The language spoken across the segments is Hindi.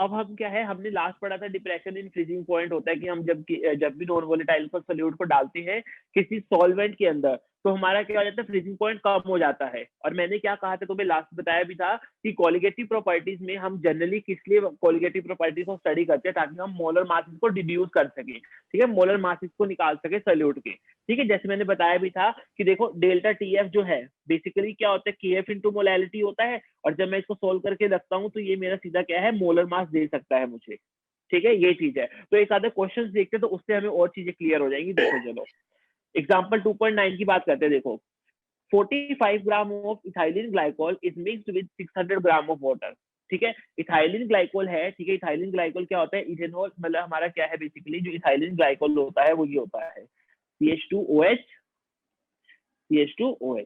अब हम क्या है, हमने लास्ट पढ़ा था डिप्रेशन इन फ्रीजिंग पॉइंट होता है कि हम जब भी नॉन वोलेटाइल को सोल्यूट को डालते हैं किसी सॉल्वेंट के अंदर, तो हमारा क्या हो जाता है, फ्रीजिंग पॉइंट कम हो जाता है। और मैंने क्या कहा था तुम्हें लास्ट बताया भी था कि कोलिगेटिव प्रॉपर्टीज में हम जनरली किस लिए कोलिगेटिव प्रॉपर्टीज को स्टडी करते हैं, ताकि हम मोलर मासेस को डिड्यूस कर सके, ठीक है, मोलर मासेस को निकाल सके सोल्यूट के, ठीक है। जैसे मैंने बताया भी था कि देखो डेल्टा टीएफ जो है बेसिकली क्या होता है, केएफ इंटू मोलैलिटी होता है, और जब मैं इसको सोल्व करके रखता हूँ तो ये मेरा सीधा क्या है, मोलर मास दे सकता है मुझे, ठीक है, ये चीज है। तो एक आधा क्वेश्चन देखते हैं तो उससे हमें और चीजें क्लियर हो जाएंगी। देखो चलो एग्जाम्पल 2.9 की बात करते हैं। देखो 45 gram of ethylene glycol is mixed with 600 gram of water, ठीक है। इथाइलिन ग्लाइकोल है, ठीक है। इथाइलिन ग्लाइकोल क्या होता है, इथेनॉल, मतलब हमारा क्या है बेसिकली जो इथाइलिन ग्लाइकोल होता है वो ये होता है CH2OH, CH2OH,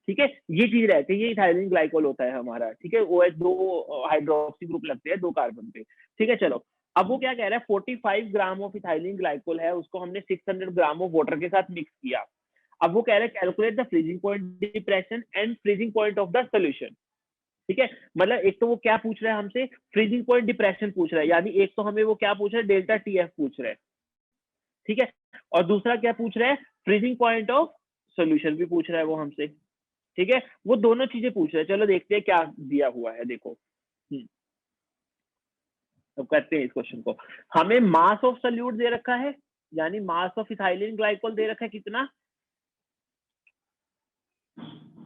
ठीक है, ये चीज रहती है, ये इथाइलिन ग्लाइकोल होता है हमारा, ठीक है। OH दो हाइड्रोक्सी ग्रुप लगते हैं 2 कार्बन पे, ठीक है। चलो अब वो क्या कह रहा है, 45 ग्राम ऑफ इथाइलिन ग्लाइकोल है, उसको हमने 600 ग्राम ऑफ वाटर के साथ मिक्स किया। अब वो कह रहे हैं calculate the freezing point depression and freezing point of the solution, ठीक है। मतलब एक तो वो क्या पूछ रहा है हमसे, फ्रीजिंग पॉइंट डिप्रेशन पूछ रहा है, यानी एक तो हमें वो क्या पूछ रहा है, डेल्टा टीएफ पूछ रहा है, ठीक है। और दूसरा क्या पूछ रहा है, फ्रीजिंग पॉइंट ऑफ सोल्यूशन भी पूछ रहा है वो हमसे, ठीक है। वो दोनों चीजें पूछ रहे हैं। चलो देखते हैं क्या दिया हुआ है। देखो अब करते हैं इस क्वेश्चन को। हमें मास ऑफ सोल्यूट दे रखा है, यानी मास ऑफ इथाइलिन ग्लाइकोल दे रखा है कितना,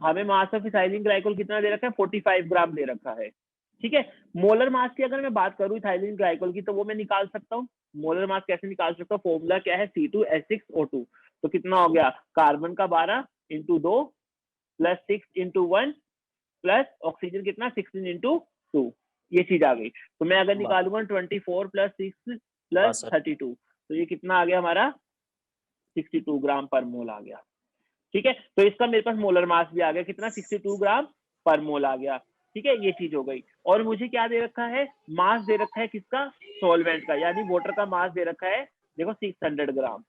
हमें मास ऑफ इथाइलिन ग्लाइकोल कितना दे रखा है, 45 ग्राम दे रखा है, ठीक है। मोलर मास की अगर मैं बात करूं इथाइलिन ग्लाइकोल की, तो वो मैं निकाल सकता हूँ। मोलर मास कैसे निकाल सकता हूँ, फॉर्मूला क्या है, C2H6O2। तो कितना हो गया, कार्बन का 12 into 2 plus 6 into 1 plus oxygen कितना 16 इंटू 2, ये चीज आ गई। तो मैं अगर निकालूंगा 24 प्लस 6 प्लस 32, तो ये कितना आ गया हमारा 62 ग्राम पर मोल आ गया, ठीक है। तो इसका मेरे पास मोलर मास भी आ गया कितना, 62 ग्राम पर मोल आ गया, ठीक है, ये चीज हो गई। और मुझे क्या दे रखा है, मास दे रखा है किसका, सॉल्वेंट का, यानी वाटर का मास दे रखा है देखो 600 ग्राम,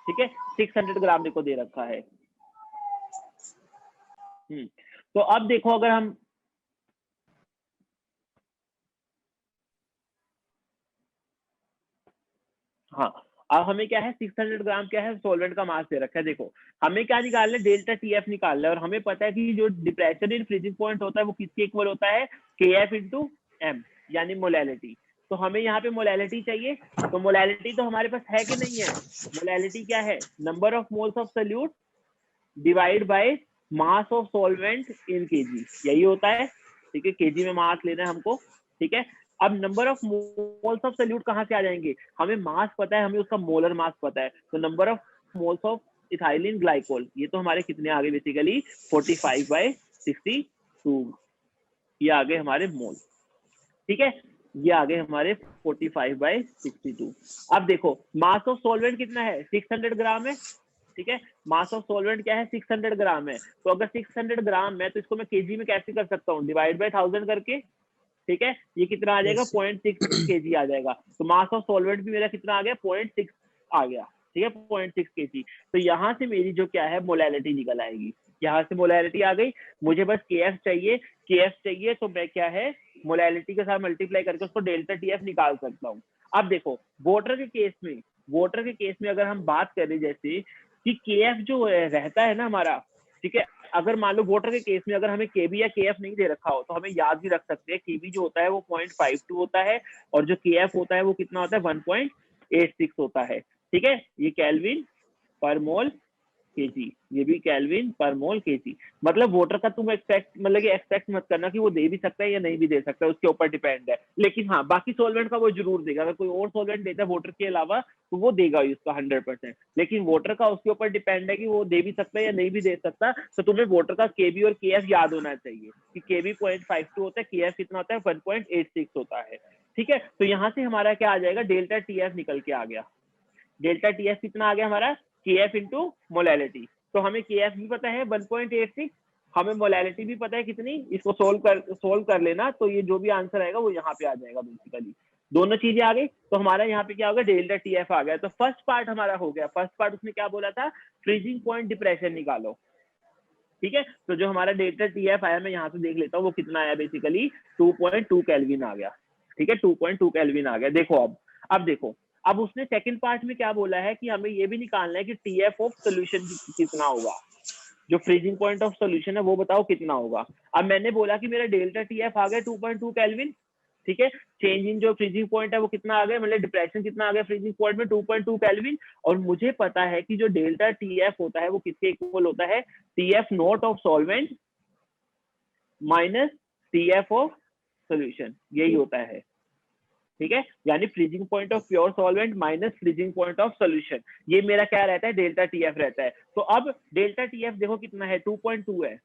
ठीक है, 600 ग्राम देखो दे रखा है। तो अब देखो अगर हम हाँ, अब हमें क्या है 600 ग्राम क्या है, सॉल्वेंट का मास दे रखा है। देखो हमें क्या निकालना है, डेल्टा टीएफ निकालना है, और हमें पता है कि जो डिप्रेशन इन फ्रीजिंग पॉइंट होता है वो किसके इक्वल होता है, KF इंटू एम, यानी मोलैलिटी। तो हमें यहाँ पे मोलैलिटी चाहिए, तो मोलैलिटी तो हमारे पास है कि नहीं है, मोलैलिटी क्या है, number of moles of solute divide by mass of solvent in KG, यही होता है, ठीक है। केजी में मास लेना है हमको, ठीक है। अब number of moles of solute कहाँ से आ जाएंगे, हमें मास पता है, हमें उसका मोलर मास पता है, तो number of moles of ethylene glycol ये तो हमारे कितने आ गए बेसिकली 45/62, ये आ गए हमारे मोल, ठीक है, ये आ गए हमारे 45/62। अब देखो मास ऑफ सॉल्वेंट कितना है, 600 ग्राम है, ठीक है। मास ऑफ सॉल्वेंट क्या है, 600 ग्राम है। तो अगर 600 ग्राम है तो इसको मैं केजी में कैसे कर सकता हूँ, डिवाइड बाय 1000 करके, ठीक है। ये कितना आ जाएगा 0.6 केजी आ जाएगा। तो मास ऑफ सॉल्वेंट भी मेरा कितना आ गया 0.6 आ गया, ठीक है, 0.6 केजी। तो यहाँ से मेरी जो क्या है मोलैलिटी निकल आएगी, यहाँ से मोलैलिटी आ गई। मुझे बस KF चाहिए, KF चाहिए तो मैं क्या है मोलैलिटी के साथ मल्टीप्लाई करके उसको डेल्टा TF निकाल सकता हूँ। अब देखो वाटर के केस में अगर हम बात करें जैसे कि KF जो रहता है ना हमारा, ठीक है, अगर मान लो वाटर के केस में अगर हमें KB या KF नहीं दे रखा हो तो हमें याद भी रख सकते हैं KB जो होता है वो 0.52 होता है, और जो KF होता है वो कितना होता है 1.86 होता है, ठीक है। ये केल्विन पर मोल केजी, ये भी केल्विन पर मोल केजी। मतलब वाटर का तुम एक्सपेक्ट मत करना कि वो दे भी सकता है या नहीं भी दे सकता है, उसके ऊपर डिपेंड है। लेकिन हाँ बाकी सॉल्वेंट का वो जरूर देगा, अगर कोई और सॉल्वेंट देता है वाटर के अलावा तो वो देगा उसका 100%। लेकिन वाटर का उसके ऊपर डिपेंड है कि वो दे भी सकता है या नहीं भी दे सकता। तो तुम्हें वाटर का केबी और KF याद होना चाहिए कि केबी 0.52 होता है, KF कितना होता है 1.86 होता है, ठीक है। तो यहाँ से हमारा क्या आ जाएगा, डेल्टा TF निकल के आ गया। डेल्टा TF कितना आ गया हमारा, KF इंटू मोलैलिटी। तो हमें KF भी पता है 1.86, हमें मोलैलिटी भी पता है कितनी, इसको सोल्व कर लेना, तो ये जो भी आंसर आएगा वो यहाँ पे आ जाएगा बेसिकली। दोनों चीजें आ गई, तो हमारा यहाँ पे क्या होगा, डेल्टा TF आ गया। तो फर्स्ट पार्ट हमारा हो गया। फर्स्ट पार्ट उसने क्या बोला था, फ्रीजिंग पॉइंट डिप्रेशन निकालो, ठीक है, तो जो हमारा डेल्टा टीएफ आया, मैं यहाँ से देख लेता हूँ वो कितना आया, बेसिकली 2.2 केल्विन आ गया। ठीक है, 2.2 केल्विन आ गया। देखो अब देखो, अब उसने सेकंड पार्ट में क्या बोला है कि हमें ये भी निकालना है कि टीएफ ऑफ सोल्यूशन कितना होगा, जो फ्रीजिंग पॉइंट ऑफ सोल्यूशन है वो बताओ कितना होगा। अब मैंने बोला कि मेरा डेल्टा टीएफ आ गया 2.2 केल्विन, ठीक है, चेंज इन जो फ्रीजिंग पॉइंट है वो कितना आ गया, मतलब डिप्रेशन कितना आ गया फ्रीजिंग पॉइंट में, 2.2 केल्विन। और मुझे पता है कि जो डेल्टा टीएफ होता है वो किसके इक्वल होता है, TF not of solvent minus TF of solution, यही होता है। ठीक है, यानी freezing point of pure solvent minus freezing point of solution, ये मेरा क्या रहता है, डेल्टा टीएफ रहता है। तो अब डेल्टा टीएफ देखो कितना है, 2.2 है।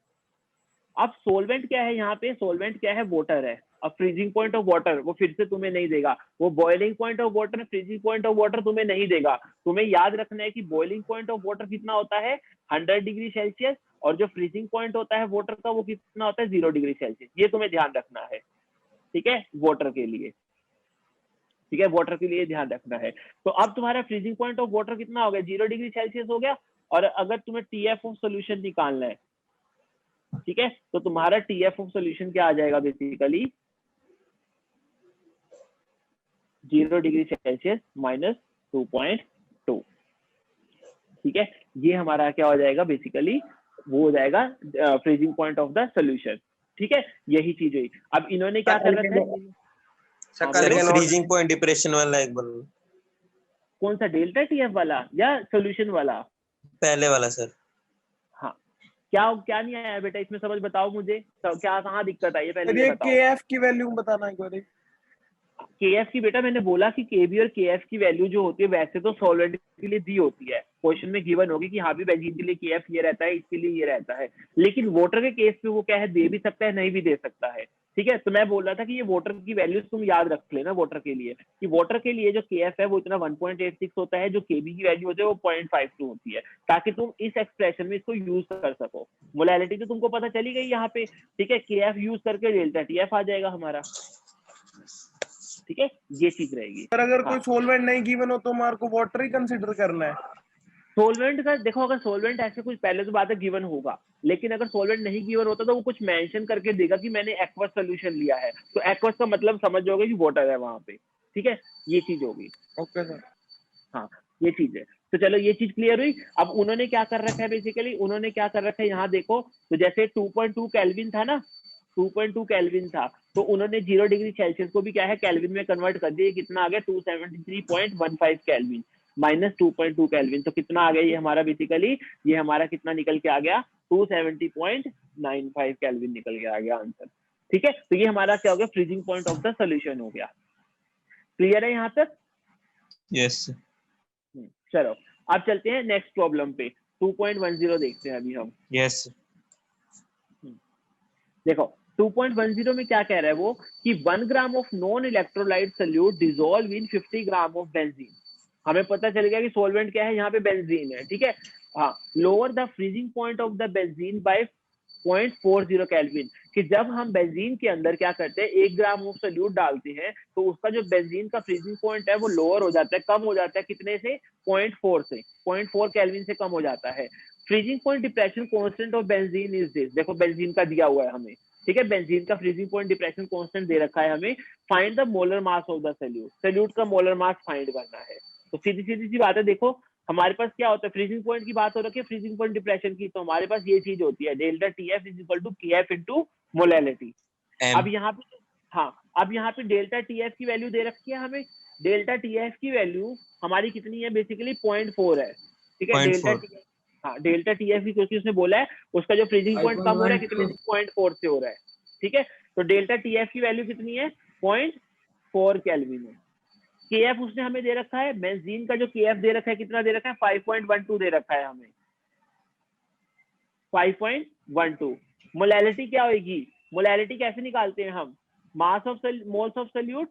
अब सोलवेंट क्या है, यहाँ पे सोलवेंट क्या है, वाटर है। अब फ्रीजिंग पॉइंट ऑफ वाटर वो फिर से तुम्हें नहीं देगा, वो boiling point of water, freezing point of water तुम्हें नहीं देगा। तुम्हें याद रखना है कि बॉइलिंग पॉइंट ऑफ वाटर कितना होता है, 100 डिग्री सेल्सियस, और जो फ्रीजिंग पॉइंट होता है वाटर का वो कितना होता है, 0 डिग्री सेल्सियस। ये तुम्हें ध्यान रखना है, ठीक है, वाटर के लिए। ठीक है, वाटर के लिए ध्यान रखना है। तो अब तुम्हारा फ्रीजिंग पॉइंट ऑफ वाटर कितना हो गया, 0 डिग्री सेल्सियस हो गया। और अगर तुम्हें टीएफ ऑफ सोल्यूशन निकालना है, ठीक है, तो तुम्हारा टीएफ ऑफ सोल्यूशन क्या आ जाएगा, बेसिकली 0 डिग्री सेल्सियस माइनस 2.2। ठीक है, ये हमारा क्या हो जाएगा, बेसिकली वो हो जाएगा freezing point of the solution. ठीक है, यही चीज हुई। अब इन्होंने क्या कर रखा है, सर फ्रीजिंग पॉइंट डिप्रेशन वाला एक बोलो। कौन सा, डेल्टा टीएफ वाला या सोल्यूशन वाला? पहले वाला सर। हाँ, क्या क्या नहीं आया बेटा इसमें, समझ बताओ मुझे, क्या कहाँ दिक्कत आई है, पहले ये बताओ। केएफ की वैल्यू बताना एक बार। केएफ की बेटा मैंने बोला कि केबी और केएफ की वैल्यू जो होती है वैसे तो सॉल्वेंट के लिए दी होती है, क्वेश्चन में गिवन होगी कि हाँ भी बेंजीन के लिए केएफ ये रहता है, इसके लिए ये रहता है। लेकिन वाटर के केस पे वो क्या है, दे भी सकता है, नहीं भी दे सकता है। ठीक है, तो मैं बोल रहा था कि ये वाटर की वैल्यूज तुम याद रख लेना वाटर के लिए, कि वाटर के लिए जो केएफ है वो इतना 1.86 होता है, जो केबी की वैल्यू होती है वो 0.52 होती है, ताकि तुम इस एक्सप्रेशन में इसको यूज कर सको। मोलैलिटी तो तुमको पता चली गई यहाँ पे, ठीक है, केएफ यूज करके डेल्टा टीएफ आ जाएगा हमारा। ठीक है, ये चीज रहेगी। पर अगर कोई सोलवेंट नहीं गिवन हो तो हमारे को वाटर ही कंसीडर करना है। सोलवेंट का देखो, अगर सोलवेंट ऐसे कुछ पहले तो बात है गिवन होगा, लेकिन अगर सोलवेंट नहीं गिवन होता तो वो कुछ मेंशन करके देगा कि मैंने एक्वस सोल्यूशन लिया है, तो एक्वस का मतलब समझ जाओगे कि वाटर है वहां पे। ठीक है, ये चीज होगी। Okay sir. हाँ, ये चीज है। तो चलो ये चीज क्लियर हुई। अब उन्होंने क्या कर रखा है, बेसिकली उन्होंने क्या कर रखा है, यहाँ देखो, तो जैसे 2.2 केल्विन था ना, 2.2 केल्विन था, तो उन्होंने 0 डिग्री सेल्सियस को भी क्या है, केल्विन में कन्वर्ट कर दिया। कितना आ गया, 273.15 केल्विन माइनस 2.2 केल्विन, तो कितना आ गया ये हमारा, बेसिकली ये हमारा कितना निकल के आ गया, 270.95 केल्विन निकल के आ गया आंसर। ठीक है, तो ये हमारा क्या हो गया, freezing point of the solution हो गया। क्लियर है यहाँ तक? यस। चलो अब चलते हैं नेक्स्ट प्रॉब्लम पे, 2.10 देखते हैं अभी हम। यस। देखो 2.10 में क्या कह रहा है वो, कि 1 gram of non electrolyte solute dissolve in 50 gram of benzene. हमें पता चल गया कि सॉल्वेंट क्या है, यहाँ पे बेंजीन है। ठीक है, हाँ, lower the freezing point of the benzene by 0.40 kelvin, कि जब हम बेंजीन के अंदर क्या करते हैं, 1 ग्राम ऑफ सोल्यूट डालते हैं, तो उसका जो बेंजीन का फ्रीजिंग पॉइंट है वो लोअर हो जाता है, कम हो जाता है, कितने से, 0.4 से, 0.4 केल्विन से कम हो जाता है। Freezing point depression constant of benzene is this, देखो बेंजीन का दिया हुआ है हमें। ठीक है, बेंजीन का फ्रीजिंग पॉइंट डिप्रेशन कांस्टेंट दे रखा है हमें। Find the molar mass of the solute, solute का मोलर मास फाइंड करना है। तो सीधी सीधी सी बात है, देखो हमारे पास क्या होता है, फ्रीजिंग पॉइंट की बात हो रखी है, फ्रीजिंग पॉइंट डिप्रेशन की, तो हमारे पास ये चीज होती है, delta TF is equal to KF into molality. अब यहाँ पे, हाँ, अब यहाँ पे डेल्टा टीएफ की वैल्यू दे रखी है हमें। डेल्टा टीएफ की वैल्यू हमारी कितनी है, बेसिकली 0.4 है। ठीक है, डेल्टा टीएफ, हाँ, डेल्टा टीएफ की, क्योंकि उसने बोला है उसका जो फ्रीजिंग पॉइंट कम हो रहा है, कितने से, 0.4 से हो रहा है। ठीक है, तो डेल्टा टीएफ की वैल्यू कितनी है, 0.4 केल्विन है। केएफ उसने हमें दे रखा है, बेंजीन का जो केएफ दे रखा है कितना दे रखा है, 5.12 दे रखा है हमें, 5.12। मोलैलिटी क्या होगी, मोलैलिटी कैसे निकालते हैं हम, mass of moles of solute,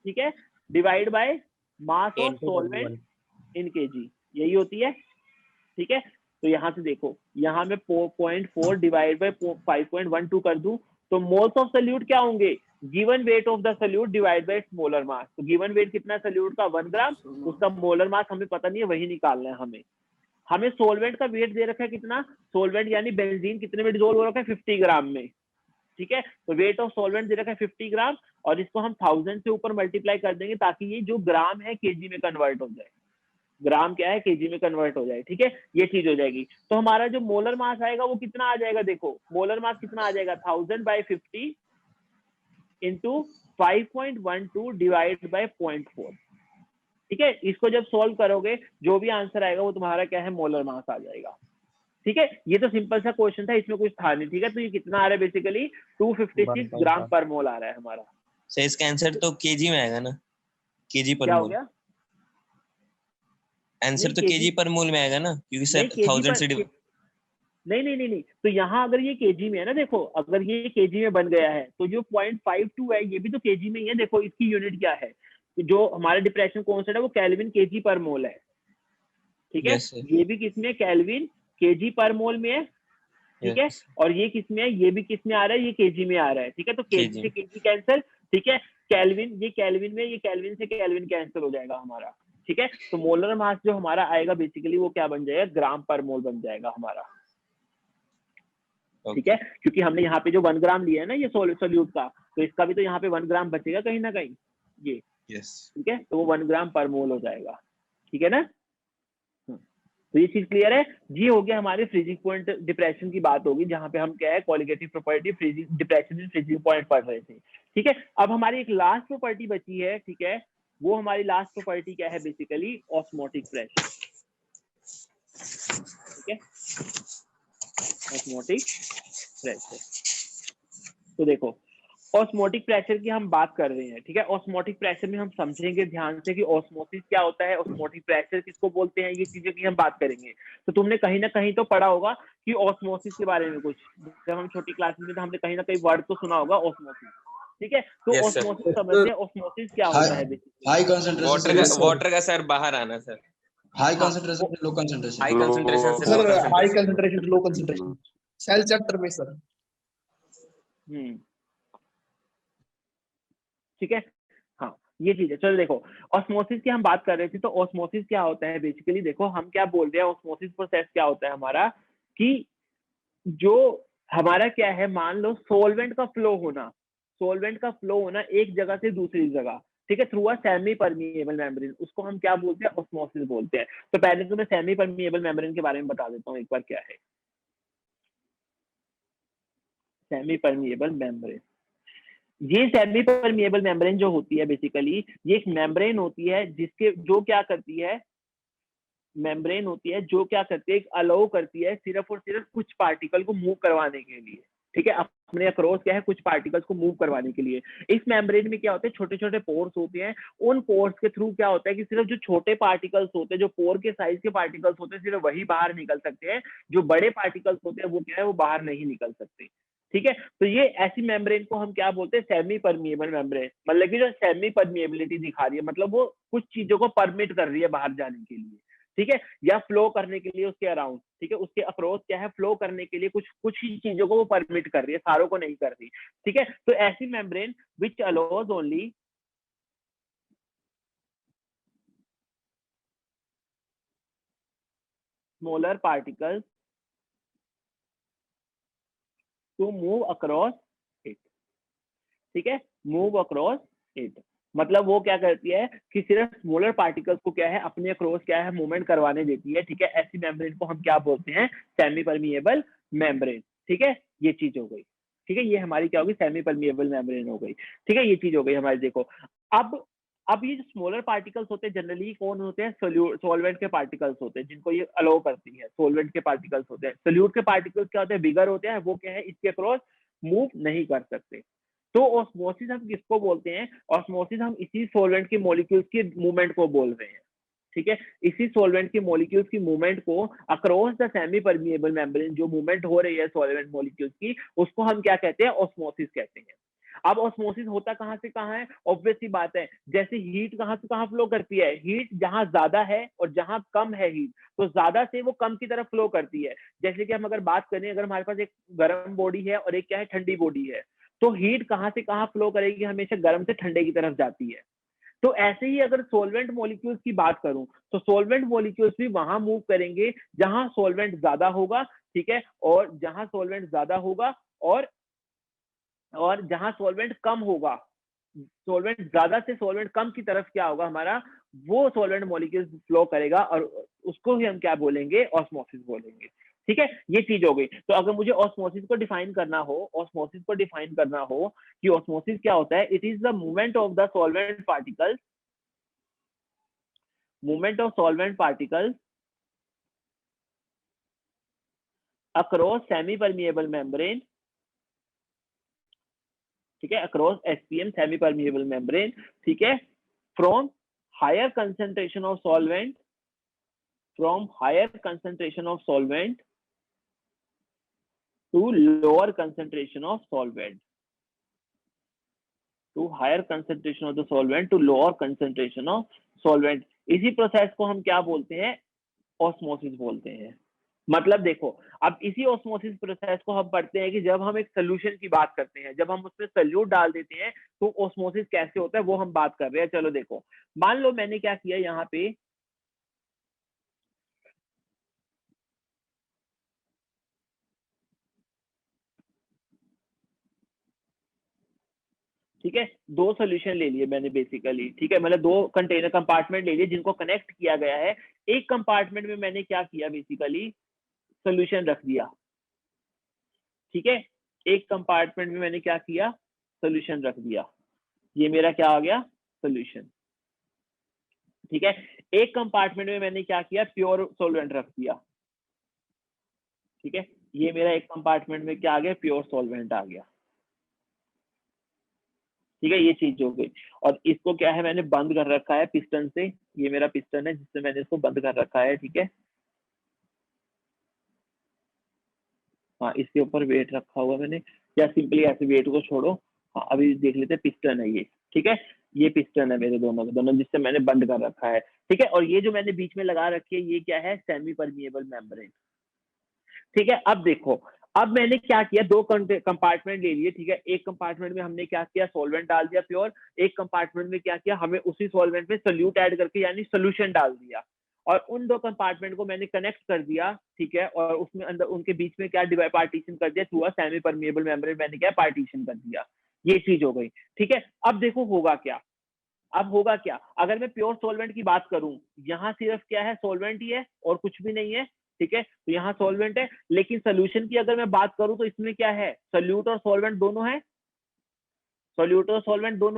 ठीक है, divide by mass of solvent in KG, यही होती है। ठीक है, तो यहाँ से देखो, यहाँ में 0.4 डिवाइड बाय 5.12 कर दूं, तो मोल्स ऑफ सोल्यूट क्या होंगे, given weight of the solute divide by molar mass. तो गिवन वेट कितना सोल्यूट का, 1 ग्राम, उसका मोलर मास हमें पता नहीं है, वही निकालना है हमें। हमें सोलवेंट का वेट दे रखा है कितना, सोलवेंट यानी बेंजीन कितने में डिसॉल्व हो रखा है 50 ग्राम में, ठीक है। तो वेट ऑफ सोलवेंट दे रखा है 50 ग्राम और इसको हम 1000 से ऊपर मल्टीप्लाई कर देंगे ताकि ये जो ग्राम है केजी में कन्वर्ट हो जाए, ग्राम क्या है केजी में कन्वर्ट हो जाए, ठीक है, ये चीज हो जाएगी। तो हमारा जो मोलर मास आएगा वो कितना आ जाएगा, देखो मोलर मास कितना आ जाएगा 1000/50 इंटू 5.12 डिवाइड बाय 0.4, ठीक है। इसको जब सॉल्व करोगे जो भी आंसर आएगा वो तुम्हारा क्या है मोलर मास आ जाएगा, ठीक है। ये तो सिंपल सा क्वेश्चन था, इसमें कुछ था नहीं, ठीक है। तो ये कितना आ रहा है बेसिकली 256 ग्राम पर मोल आ रहा है हमारा। सर इसका आंसर तो केजी में आएगा ना, केजी पर क्या हो मोल, गया, आंसर नहीं तो केजी पर मोल में आएगा ना, क्योंकि नहीं सर केजी 1000 पर, से नहीं, तो यहाँ अगर ये केजी में है ना, देखो अगर ये केजी में बन गया है तो जो 0.52 है ये भी तो केजी में ही है। देखो इसकी यूनिट क्या है, जो हमारा डिप्रेशन कांस्टेंट है वो केल्विन केजी पर मोल है, ठीक है। Yes, sir. ये भी किसमें केल्विन केजी पर मोल में है, ठीक है। Yes. और ये किसमें है, ये भी किसमें आ रहा है, ये केजी में आ रहा है, ठीक है। तो केजी से केजी कैंसिल, ठीक है। केल्विन, ये केल्विन में, ये केल्विन से केल्विन कैंसिल हो जाएगा हमारा, ठीक है। तो मोलर मास जो हमारा आएगा बेसिकली वो क्या बन जाएगा, ग्राम पर मोल बन जाएगा हमारा, ठीक है। क्योंकि हमने यहाँ पे जो 1 ग्राम लिया है ना ये सोल्यूट का, तो इसका भी तो यहाँ पे 1 ग्राम बचेगा कहीं ना कहीं, ये ठीक है। तो वो 1 ग्राम पर मोल हो जाएगा, ठीक है ना। तो ये चीज क्लियर है। ये हो गया हमारे फ्रीजिंग पॉइंट डिप्रेशन की बात होगी, जहां पे हम क्या है qualitative property freezing depression and freezing point पढ़ रहे थे, ठीक है। अब हमारी एक लास्ट प्रॉपर्टी बची है, ठीक है। वो हमारी लास्ट प्रॉपर्टी क्या है बेसिकली, ऑस्मोटिक प्रेशर, ठीक है, ऑस्मोटिक प्रेशर। तो देखो ऑस्मोटिक प्रेशर की हम बात कर रहे हैं, ठीक है। ऑस्मोटिक प्रेशर में हम समझेंगे ध्यान से कि ऑस्मोसिस क्या होता है, ऑस्मोटिक प्रेशर किसको बोलते हैं, ये चीजें की हम बात करेंगे। तो तुमने कहीं ना कहीं तो पढ़ा होगा कि ऑस्मोसिस के बारे में कुछ, जब हम छोटी क्लास में थे हमने कहीं ना कहीं वर्ड तो सुना होगा ऑस्मोसिस, ठीक है। तो ऑस्मोसिस समझते हैं, ऑस्मोसिस क्या होता है बेसिकली, हाई कंसंट्रेशन वाटर का सर बाहर आना सर, हाई कंसंट्रेशन से लो कंसंट्रेशन, हाई कंसंट्रेशन से low sir high concentration, concentration to low concentration cell chapter में सर। ठीक है, हाँ ये चीज है। चलो देखो ऑस्मोसिस की हम बात कर रहे थे, तो ऑस्मोसिस क्या होता है बेसिकली, देखो हम क्या बोल रहे हैं, ऑस्मोसिस प्रोसेस क्या होता है हमारा, कि जो हमारा क्या है, मान लो सोलवेंट का फ्लो होना, सोलवेंट का फ्लो होना एक जगह से दूसरी जगह, ठीक है, through a semi permeable membrane, उसको हम क्या बोलते हैं, ऑस्मोसिस बोलते हैं। तो पहले तो मैं सेमी परमिएबल मेम्ब्रेन के बारे में बता देता हूँ एक बार क्या है सेमी परमिएबल मेम्ब्रेन। ये सेमी परमिएबल मेम्ब्रेन जो होती है बेसिकली, ये एक मेम्ब्रेन होती है जिसके जो क्या करती है, मेम्ब्रेन होती है जो क्या करती है, अलाउ करती है सिर्फ और सिर्फ कुछ पार्टिकल को मूव करवाने के लिए, ठीक है, अपने अक्रॉस क्या है कुछ पार्टिकल्स को मूव करवाने के लिए। इस मेम्ब्रेन में क्या होता है, छोटे छोटे पोर्स होते हैं, उन पोर्स के थ्रू क्या होता है कि सिर्फ जो छोटे पार्टिकल्स होते हैं, जो पोर के साइज के पार्टिकल्स होते हैं, सिर्फ वही बाहर निकल सकते हैं, जो बड़े पार्टिकल्स होते हैं वो क्या है वो बाहर नहीं निकल सकते, ठीक है। तो ये ऐसी मेम्ब्रेन को हम क्या बोलते हैं, सेमी परमिएबल मेम्ब्रेन, मतलब कि जो सेमी परमिएबिलिटी दिखा रही है, मतलब वो कुछ चीजों को परमिट कर रही है बाहर जाने के लिए, ठीक है, या फ्लो करने के लिए उसके अराउंड, ठीक है, उसके अक्रॉस क्या है फ्लो करने के लिए कुछ कुछ ही चीजों को वो परमिट कर रही है, सारों को नहीं कर रही, ठीक है। तो ऐसी membrane which allows only smaller particles to move across it, ठीक है, मूव अक्रॉस इट, मतलब वो क्या करती है कि सिर्फ स्मॉलर पार्टिकल्स को क्या है अपने अक्रॉस क्या है मूवमेंट करवाने देती है, ठीक है। ऐसी मेम्ब्रेन को हम क्या बोलते हैं, सेमी परमिएबल मेम्ब्रेन, ठीक है, ये चीज हो गई, ठीक है, ये हमारी क्या होगी, सेमी परमिएबल मेम्ब्रेन हो गई, ठीक है, ये चीज हो गई हमारी। देखो अब ये जो स्मॉलर पार्टिकल्स होते हैं जनरली कौन होते हैं, सॉल्वेंट के पार्टिकल्स होते हैं जिनको ये अलाउ करती है, सॉल्वेंट के पार्टिकल्स होते हैं। सोल्यूट के पार्टिकल्स क्या होते हैं, बिगर होते हैं, वो क्या है इसके अक्रॉस मूव नहीं कर सकते। तो ऑस्मोसिस हम किसको बोलते हैं, ऑस्मोसिस हम इसी सॉल्वेंट के मॉलिक्यूल्स की मूवमेंट को बोल रहे हैं, ठीक है, इसी सॉल्वेंट के मॉलिक्यूल्स की मूवमेंट को across the semi permeable membrane, जो मूवमेंट हो रही है सॉल्वेंट मॉलिक्यूल्स की, उसको हम क्या कहते हैं, ऑस्मोसिस कहते हैं। अब ऑस्मोसिस होता कहां से कहां है, ऑब्वियस सी बात है, जैसे हीट कहां से कहां फ्लो करती है, हीट जहां ज्यादा है और जहां कम है हीट, तो ज्यादा से वो कम की तरफ फ्लो करती है। जैसे कि हम अगर बात करें, अगर हमारे पास एक गर्म बॉडी है और एक क्या है ठंडी बॉडी है, तो हीट कहां से कहां फ्लो करेगी, हमेशा गर्म से ठंडे की तरफ जाती है, तो ऐसे ही अगर सॉल्वेंट मॉलिक्यूल्स की बात करूं तो सॉल्वेंट मॉलिक्यूल्स भी वहां मूव करेंगे जहां सॉल्वेंट ज्यादा होगा, ठीक है, और जहां सॉल्वेंट ज्यादा होगा और जहां सॉल्वेंट कम होगा, सॉल्वेंट ज्यादा से सॉल्वेंट कम की तरफ क्या होगा हमारा, वो सॉल्वेंट मॉलिक्यूल्स फ्लो करेगा और उसको ही हम क्या बोलेंगे, ऑस्मोसिस बोलेंगे। ठीक है, ये चीज हो गई। तो अगर मुझे ऑस्मोसिस को डिफाइन करना हो कि ऑस्मोसिस क्या होता है, it is the movement of the solvent particles across semi permeable membrane, ठीक है, across SPM semi permeable membrane, ठीक है, from higher concentration of solvent to lower concentration of solvent, इसी प्रोसेस को हम क्या बोलते हैं, ऑस्मोसिस बोलते हैं। मतलब देखो, अब इसी ऑस्मोसिस प्रोसेस को हम पढ़ते हैं कि जब हम एक सोल्यूशन की बात करते हैं, जब हम उसमें सॉल्यूट डाल देते हैं तो ऑस्मोसिस कैसे होता है वो हम बात कर रहे हैं। चलो देखो, मान लो मैंने क्या किया यहाँ पे, ठीक है, दो सोल्यूशन ले लिए मैंने बेसिकली, ठीक है, मतलब दो कंटेनर कंपार्टमेंट ले लिए जिनको कनेक्ट किया गया है। एक कंपार्टमेंट में मैंने क्या किया, बेसिकली सोल्यूशन रख दिया, ठीक है, एक कंपार्टमेंट में मैंने क्या किया, सोल्यूशन रख दिया, ये मेरा क्या आ गया, सोल्यूशन। ठीक है, एक कंपार्टमेंट में मैंने क्या किया, प्योर सॉल्वेंट रख दिया, ठीक है, ये मेरा एक कंपार्टमेंट में क्या आ गया, प्योर सॉल्वेंट आ गया। ठीक है, ये चीज हो गई। और इसको क्या है, मैंने बंद कर रखा है पिस्टन से, ये मेरा पिस्टन है जिससे मैंने इसको बंद कर रखा है, ठीक है, हाँ, इसके ऊपर वेट रखा हुआ मैंने, या सिंपली ऐसे वेट को छोड़ो। हाँ, अभी देख लेते हैं, पिस्टन है ये, ठीक है, ये पिस्टन है मेरे दोनों जिससे मैंने बंद कर रखा है, ठीक है। और ये जो मैंने बीच में लगा रखी है ये क्या है, सेमी परमिएबल मेम्ब्रेन। ठीक है, अब देखो, अब मैंने क्या किया, दो कंपार्टमेंट ले लिए, ठीक है, एक कंपार्टमेंट में हमने क्या किया, सॉल्वेंट डाल दिया प्योर, एक कंपार्टमेंट में क्या किया, हमें उसी सॉल्वेंट में सोल्यूट ऐड करके यानी सोल्यूशन डाल दिया, और उन दो कंपार्टमेंट को मैंने कनेक्ट कर दिया, ठीक है, और उसमें अंदर उनके बीच में क्या डिवाइड पार्टीशन कर दिया, through a semi permeable membrane मैंने क्या पार्टीशन कर दिया, ये चीज हो गई। ठीक है, अब देखो होगा क्या, अगर मैं प्योर सॉल्वेंट की बात करूं, यहाँ सिर्फ क्या है, सॉल्वेंट ही है और कुछ भी नहीं है, ठीक है, तो यहाँ सॉल्वेंट है। लेकिन सोल्यूशन की अगर मैं बात करूं तो इसमें क्या है, सोल्यूट और सॉल्वेंट दोनों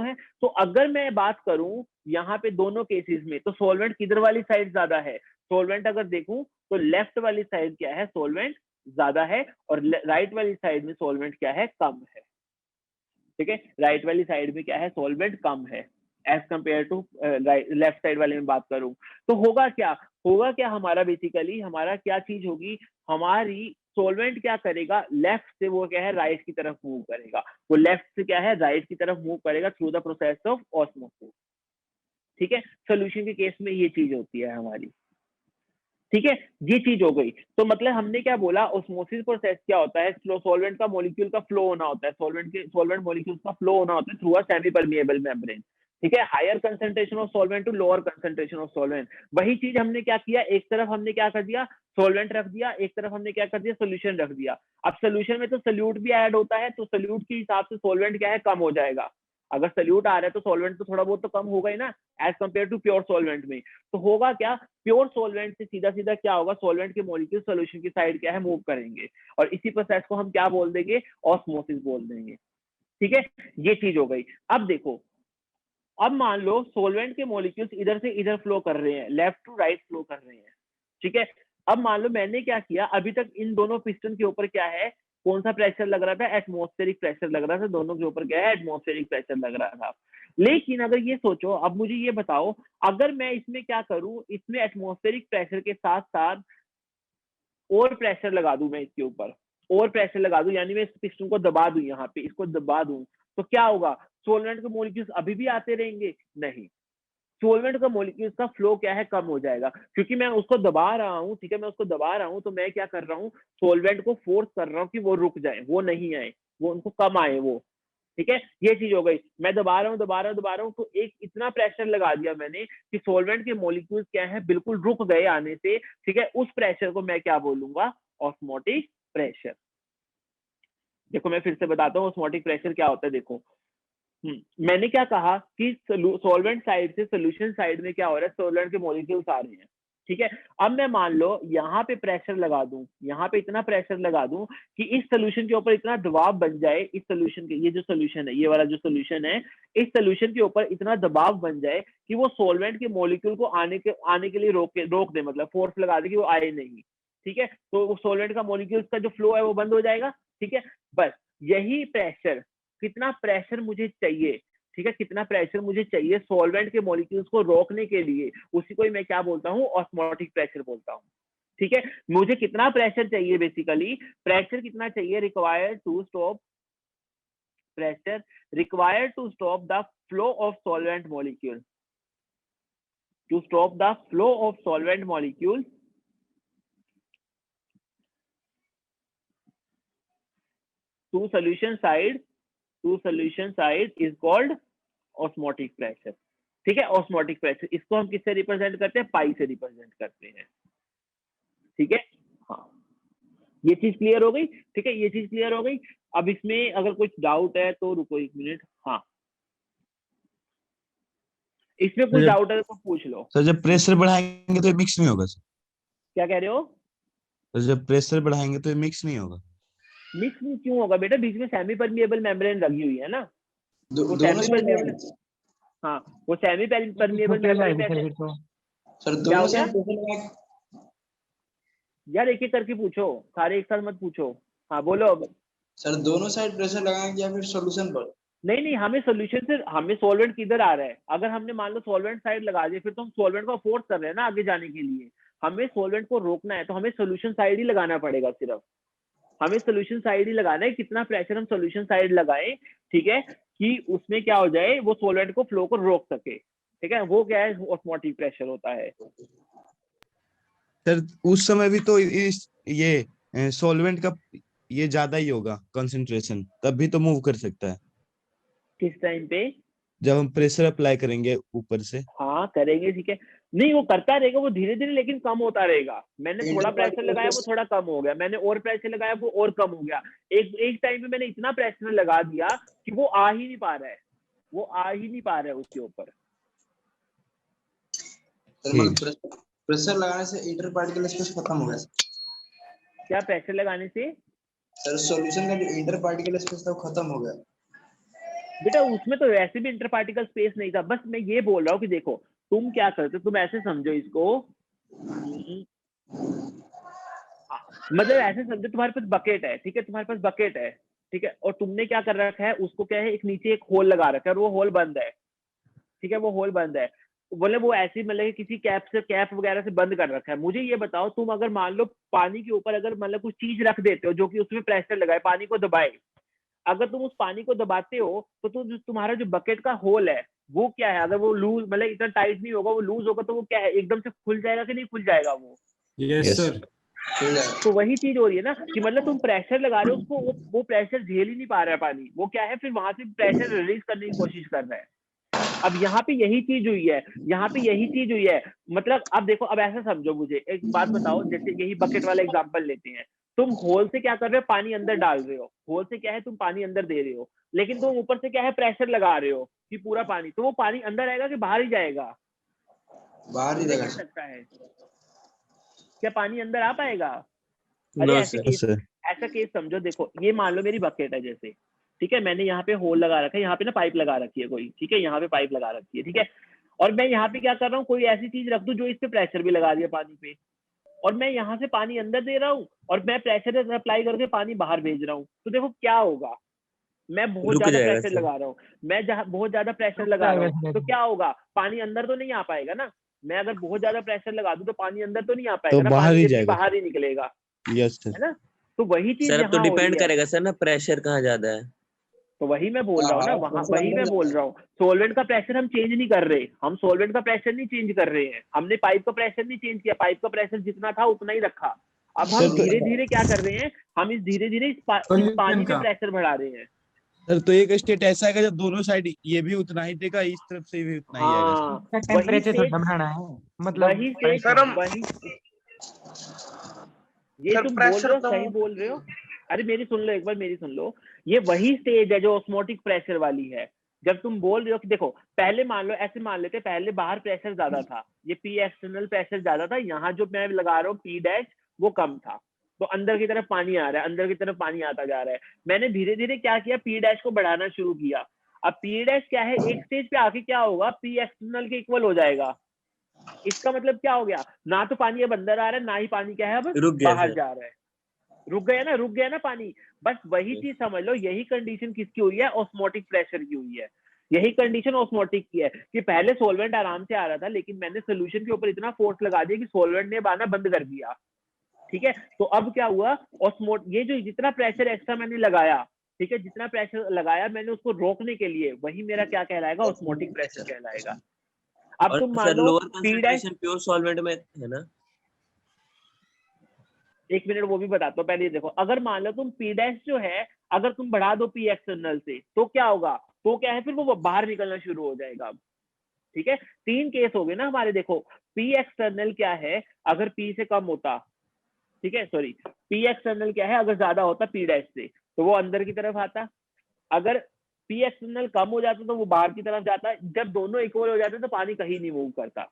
है, तो अगर मैं बात करूं यहाँ पे दोनों केसेस में, तो सॉल्वेंट किधर वाली साइड ज्यादा है, सॉल्वेंट अगर देखूं तो लेफ्ट वाली साइड क्या है, सॉल्वेंट ज्यादा है, और राइट वाली साइड में सॉल्वेंट क्या है, कम है। ठीक है, राइट वाली साइड में क्या है, सॉल्वेंट कम है as compare to left side वाले में बात करूं। तो होगा क्या हमारा, बेसिकली हमारा क्या चीज होगी, हमारी सॉल्वेंट क्या करेगा, लेफ्ट से वो क्या है, राइट की तरफ मूव करेगा, वो लेफ्ट से क्या है, राइट की तरफ मूव करेगा through the process of osmosis. ठीक है, सोल्यूशन के केस में ये चीज होती है हमारी। ठीक है, ये चीज हो गई। तो मतलब हमने क्या बोला, ऑस्मोसिस प्रोसेस क्या होता है, सॉल्वेंट का मॉलिक्यूल का फ्लो होना होता है, सॉल्वेंट मॉलिक्यूल्स का फ्लो होना होता है through a semi permeable membrane. ठीक है, higher concentration of solvent to lower concentration of solvent. वही चीज हमने क्या किया, एक तरफ हमने क्या कर दिया, सॉल्वेंट रख दिया, एक तरफ हमने क्या कर दिया, सोल्यूशन रख दिया। अब सोल्यूशन में तो सोल्यूट भी ऐड होता है, तो सोल्यूट के हिसाब से सॉल्वेंट क्या है, कम हो जाएगा। अगर सोल्यूट आ रहा है तो सॉल्वेंट तो थोड़ा बहुत तो कम होगा ही ना, as compare to pure solvent में। तो होगा क्या, प्योर सॉल्वेंट से सीधा सीधा क्या होगा, सॉल्वेंट के मॉलिक्यूल सोल्यूशन की साइड क्या है, मूव करेंगे, और इसी प्रोसेस को हम क्या बोल देंगे, ऑस्मोसिस बोल देंगे। ठीक है, ये चीज हो गई। अब देखो, अब मान लो सॉल्वेंट के मॉलिक्यूल्स इधर से इधर फ्लो कर रहे हैं, लेफ्ट टू राइट फ्लो कर रहे हैं। ठीक है, अब मान लो मैंने क्या किया, अभी तक इन दोनों पिस्टन के ऊपर क्या है, कौन सा प्रेशर लग रहा था, एटमॉस्फेरिक प्रेशर लग रहा था, दोनों के ऊपर क्या है, एटमॉस्फेरिक प्रेशर लग रहा था। लेकिन अगर ये सोचो, अब मुझे ये बताओ, अगर मैं इसमें क्या करूं, इसमें एटमॉस्फेरिक प्रेशर के साथ साथ और प्रेशर लगा दूं, मैं इसके ऊपर और प्रेशर लगा दूं, यानी मैं इस पिस्टन को दबा दूं, यहाँ पे इसको दबा दूं, तो क्या होगा, सॉल्वेंट के मॉलिक्यूल्स अभी भी आते रहेंगे, नहीं, सॉल्वेंट का मॉलिक्यूल्स का फ्लो क्या है, कम हो जाएगा, क्योंकि मैं उसको दबा रहा हूँ। ठीक है, मैं उसको दबा रहा हूँ, तो मैं क्या कर रहा हूँ, सॉल्वेंट को फोर्स कर रहा हूँ कि वो रुक जाए, वो नहीं आए, वो उनको कम आए वो। ठीक है, ये चीज हो गई। मैं दोबारा हूँ तो एक इतना प्रेशर लगा दिया मैंने कि सॉल्वेंट के मॉलिक्यूल्स क्या है, बिल्कुल रुक गए आने से। ठीक है, उस प्रेशर को मैं क्या बोलूंगा, ऑस्मोटिक प्रेशर। देखो मैं फिर से बताता हूँ ऑस्मोटिक प्रेशर क्या होता है। देखो मैंने क्या कहा कि सॉल्वेंट साइड से सोल्यूशन साइड में क्या हो रहा है, सॉल्वेंट के मॉलिक्यूल्स आ रहे हैं। ठीक है, अब मैं मान लो यहाँ पे प्रेशर लगा दूं, यहाँ पे इतना प्रेशर लगा दूं कि इस सोल्यूशन के ऊपर इतना दबाव बन जाए, इस सोल्यूशन के, ये जो सोल्यूशन है, ये वाला जो सोल्यूशन है, इस सोल्यूशन के ऊपर इतना दबाव बन जाए कि वो सॉल्वेंट के मॉलिक्यूल को आने के लिए रोक दे, मतलब फोर्स लगा दे कि वो आए नहीं। ठीक है, तो वो सॉल्वेंट का मॉलिक्यूल्स का जो फ्लो है वो बंद हो जाएगा। ठीक है, बस यही प्रेशर, कितना प्रेशर मुझे चाहिए, ठीक है, कितना प्रेशर मुझे चाहिए सॉल्वेंट के मॉलिक्यूल्स को रोकने के लिए, उसी को ही मैं क्या बोलता हूँ, ऑस्मोटिक प्रेशर बोलता हूँ। ठीक है, मुझे कितना प्रेशर चाहिए, बेसिकली प्रेशर कितना चाहिए, required to stop pressure required to stop the flow of solvent molecules, to stop the flow of solvent molecules to solution side is called osmotic pressure। ठीक है, ऑस्मोटिक प्रेशर, इसको हम किससे रिप्रेजेंट करते हैं, पाई से रिप्रेजेंट करते हैं। ठीक है, हाँ ये चीज क्लियर हो गई। ठीक है, ये चीज क्लियर हो गई। अब इसमें अगर कुछ डाउट है तो रुको एक मिनट। हाँ, इसमें कुछ डाउट है तो पूछ लो। सर जब प्रेशर बढ़ाएंगे तो मिक्स नहीं होगा सर? क्या कह रहे हो? तो जब प्रेशर बढ़ाएंगे तो मिक्स नहीं होगा? मिक्स क्यों होगा बेटा, बीच में सेमी परमिएबल मेम्ब्रेन लगी हुई है ना, वो सेमी परमिएबल, हाँ वो सेमी परमिएबल मेम्ब्रेन। सर दोनों साइड यार एक एक करके पूछो, सारे एक साथ मत पूछो। हाँ बोलो। सर दोनों साइड प्रेशर लगाएंगे या फिर सॉल्यूशन पर? नहीं, हमें सॉल्यूशन से, हमें सॉल्वेंट किधर आ रहा है, अगर हमने मान लो सॉल्वेंट साइड लगा दिया, फिर तो हम सॉल्वेंट को फोर्स कर रहे हैं ना आगे जाने के लिए। हमें सॉल्वेंट को रोकना है तो हमें सॉल्यूशन साइड ही लगाना पड़ेगा, सिर्फ हमें सॉल्यूशन साइड ही लगाना है। कितना प्रेशर हम सॉल्यूशन साइड लगाएं, ठीक है, कि उसमें क्या हो जाए, वो सॉल्वेंट को फ्लो को रोक सके। ठीक है, वो क्या है, ऑस्मोटिक प्रेशर होता है। सर उस समय भी तो ये सॉल्वेंट का ये ज्यादा ही होगा कंसंट्रेशन, तब भी तो मूव कर सकता है। किस टाइम पे? जब हम प्रेशर अप्लाई करेंगे ऊपर से। हाँ करेंगे, ठीक है, नहीं वो करता रहेगा, वो धीरे धीरे लेकिन कम होता रहेगा। मैंने थोड़ा प्रेशर लगाया वो थोड़ा कम हो गया, मैंने और प्रेशर लगाया वो और कम हो गया। एक टाइम पे मैंने इतना प्रेशर लगा दिया कि वो आ ही नहीं पा रहा है, वो आ ही नहीं पा रहा है उसके ऊपर। प्रेशर लगाने से इंटर पार्टिकल स्पेस खत्म हो गया। क्या प्रेशर लगाने से? सर सॉल्यूशन का जो इंटर पार्टिकल स्पेस था वो खत्म हो गया। बेटा उसमें तो वैसे भी इंटर पार्टिकल स्पेस नहीं था, बस मैं ये बोल रहा हूँ कि देखो तुम क्या करते हो, तुम ऐसे समझो इसको, मतलब ऐसे समझो तुम्हारे पास बकेट है, ठीक है, तुम्हारे पास बकेट है, ठीक है, और तुमने क्या कर रखा है, उसको क्या है, एक नीचे एक होल लगा रखा है और वो होल बंद है। ठीक है, वो होल बंद है, बोले वो ऐसी मतलब किसी कैप वगैरह से बंद कर रखा है। मुझे ये बताओ, तुम अगर मान लो पानी के ऊपर अगर मतलब कुछ चीज रख देते हो जो कि उसमें प्रेशर लगाए, पानी को दबाए, अगर तुम उस पानी को दबाते हो तो तुम्हारा जो बकेट का होल है वो क्या है, अगर वो लूज मतलब इतना टाइट नहीं होगा, वो लूज होगा तो वो क्या है, एकदम से खुल जाएगा कि नहीं खुल जाएगा वो? Yes sir. तो वही चीज हो रही है ना कि मतलब तुम प्रेशर लगा रहे हो उसको, वो प्रेशर झेल ही नहीं पा रहा है पानी, वो क्या है, फिर वहां से प्रेशर रिलीज करने की कोशिश कर रहा है। अब यहाँ पे यही चीज हुई है, यहाँ पे यही चीज हुई है। मतलब अब देखो, अब ऐसा समझो, मुझे एक बात बताओ, जैसे यही बकेट वाला एग्जांपल लेते हैं, तुम होल से क्या कर रहे हो, पानी अंदर डाल रहे हो, होल से क्या है, तुम पानी अंदर दे रहे हो, लेकिन तुम ऊपर से क्या है, प्रेशर लगा रहे हो कि पूरा पानी, तो वो पानी अंदर आएगा कि बाहर ही जाएगा? बाहर ही जाएगा। सकता है क्या पानी अंदर आ पाएगा? अरे ऐसा केस समझो, देखो ये मान लो मेरी बकेट है जैसे, ठीक है, मैंने यहाँ पे होल लगा रखा है, यहाँ पे ना पाइप लगा रखी है कोई, ठीक है, यहाँ पे पाइप लगा रखी है, ठीक है, और मैं यहाँ पे क्या कर रहा हूँ, कोई ऐसी चीज रख दूं जो इस पे प्रेशर भी लगा दिया पानी पे, और मैं यहाँ से पानी अंदर दे रहा हूँ और मैं प्रेशर अप्लाई करके पानी बाहर भेज रहा हूँ, तो देखो क्या होगा, मैं बहुत ज्यादा प्रेशर लगा रहा हूँ, मैं जहाँ बहुत ज्यादा प्रेशर लगा रहा हूँ तो क्या होगा, पानी अंदर तो नहीं आ पाएगा ना। मैं अगर बहुत ज्यादा प्रेशर लगा दूं तो पानी अंदर तो नहीं आ पाएगा ना, पानी बाहर ही निकलेगा, है ना। तो वही चीज सर, अब तो डिपेंड करेगा सर ना, प्रेशर कहाँ ज्यादा है। तो वही मैं बोल रहा हूँ ना, वही मैं बोल रहा हूँ, सॉल्वेंट का प्रेशर हम चेंज नहीं कर रहे, हम सॉल्वेंट का प्रेशर नहीं चेंज कर रहे हैं, हमने पाइप का प्रेशर नहीं चेंज किया, पाइप का प्रेशर जितना था उतना ही रखा। अब हम धीरे धीरे क्या कर रहे हैं, हम इस धीरे धीरे इस पानी में प्रेशर बढ़ा रहे हैं। सर तो एक स्टेट ऐसा आएगा जब दोनों साइड ये भी उतना ही देगा, इस तरफ से भी उतना ही आएगा सर। हाँ वही टेम्परेचर थोड़ा स्टेज, बढ़ाना है, मतलब वही स्टेज, सर हम वही ये सर तुम बोल प्रेशर रहे हो, तो सही बोल रहे हो। अरे मेरी सुन लो, एक बार मेरी सुन लो। ये वही स्टेज है जो ऑस्मोटिक प्रेशर वाली है। जब तुम बोल रहे हो कि देखो, पहले मान लो, ऐसे मान लेते, पहले बाहर प्रेशर ज्यादा था, ये पी एक्सटर्नल प्रेशर ज्यादा था, यहाँ जो मैं लगा रहा हूँ पी डैश वो कम था, तो अंदर की तरफ पानी आ रहा है, अंदर की तरफ पानी आता जा रहा है। मैंने धीरे धीरे क्या किया, पी डैश को बढ़ाना शुरू किया। अब पी डैश क्या है, एक स्टेज पे आके क्या होगा, पी एक्सटर्नल के इक्वल हो जाएगा। इसका मतलब क्या हो गया, ना तो पानी अब अंदर आ रहा है, ना ही पानी क्या है अब रुक गया बाहर सर। जा रहा है। रुक गया ना पानी। बस वही चीज समझ लो, यही कंडीशन किसकी हुई है, ऑस्मोटिक प्रेशर की हुई है। यही कंडीशन ऑस्मोटिक की है कि पहले सोलवेंट आराम से आ रहा था, लेकिन मैंने सोल्यूशन के ऊपर इतना फोर्स लगा दिया कि सोलवेंट ने आना बंद कर दिया। ठीक है, तो अब क्या हुआ, ऑस्मोट ये जो जितना प्रेशर एक्स्ट्रा मैंने लगाया, ठीक है, जितना प्रेशर लगाया मैंने उसको रोकने के लिए, वही मेरा क्या कहलाएगा, ऑस्मोटिक प्रेशर कहलाएगा। अब और तुम मान सर लो lower P dash, concentration pure solvent में है ना? एक मिनट वो भी बताता हूँ, पहले ये देखो, अगर मान लो तुम पी डैश जो है, अगर तुम बढ़ा दो पी एक्सटर्नल से, तो क्या होगा, तो क्या है, फिर वो बाहर निकलना शुरू हो जाएगा। ठीक है, तीन केस हो गए ना हमारे। देखो, पी एक्सटर्नल क्या है, अगर पी से कम होता, ठीक है, सॉरी, पी एक्सटर्नल क्या है, अगर ज्यादा होता पी डैश से, तो वो अंदर की तरफ आता। अगर पी एक्सटर्नल कम हो जाता तो वो बाहर की तरफ जाता। जब दोनों इक्वल हो जाते तो पानी कहीं नहीं मूव करता।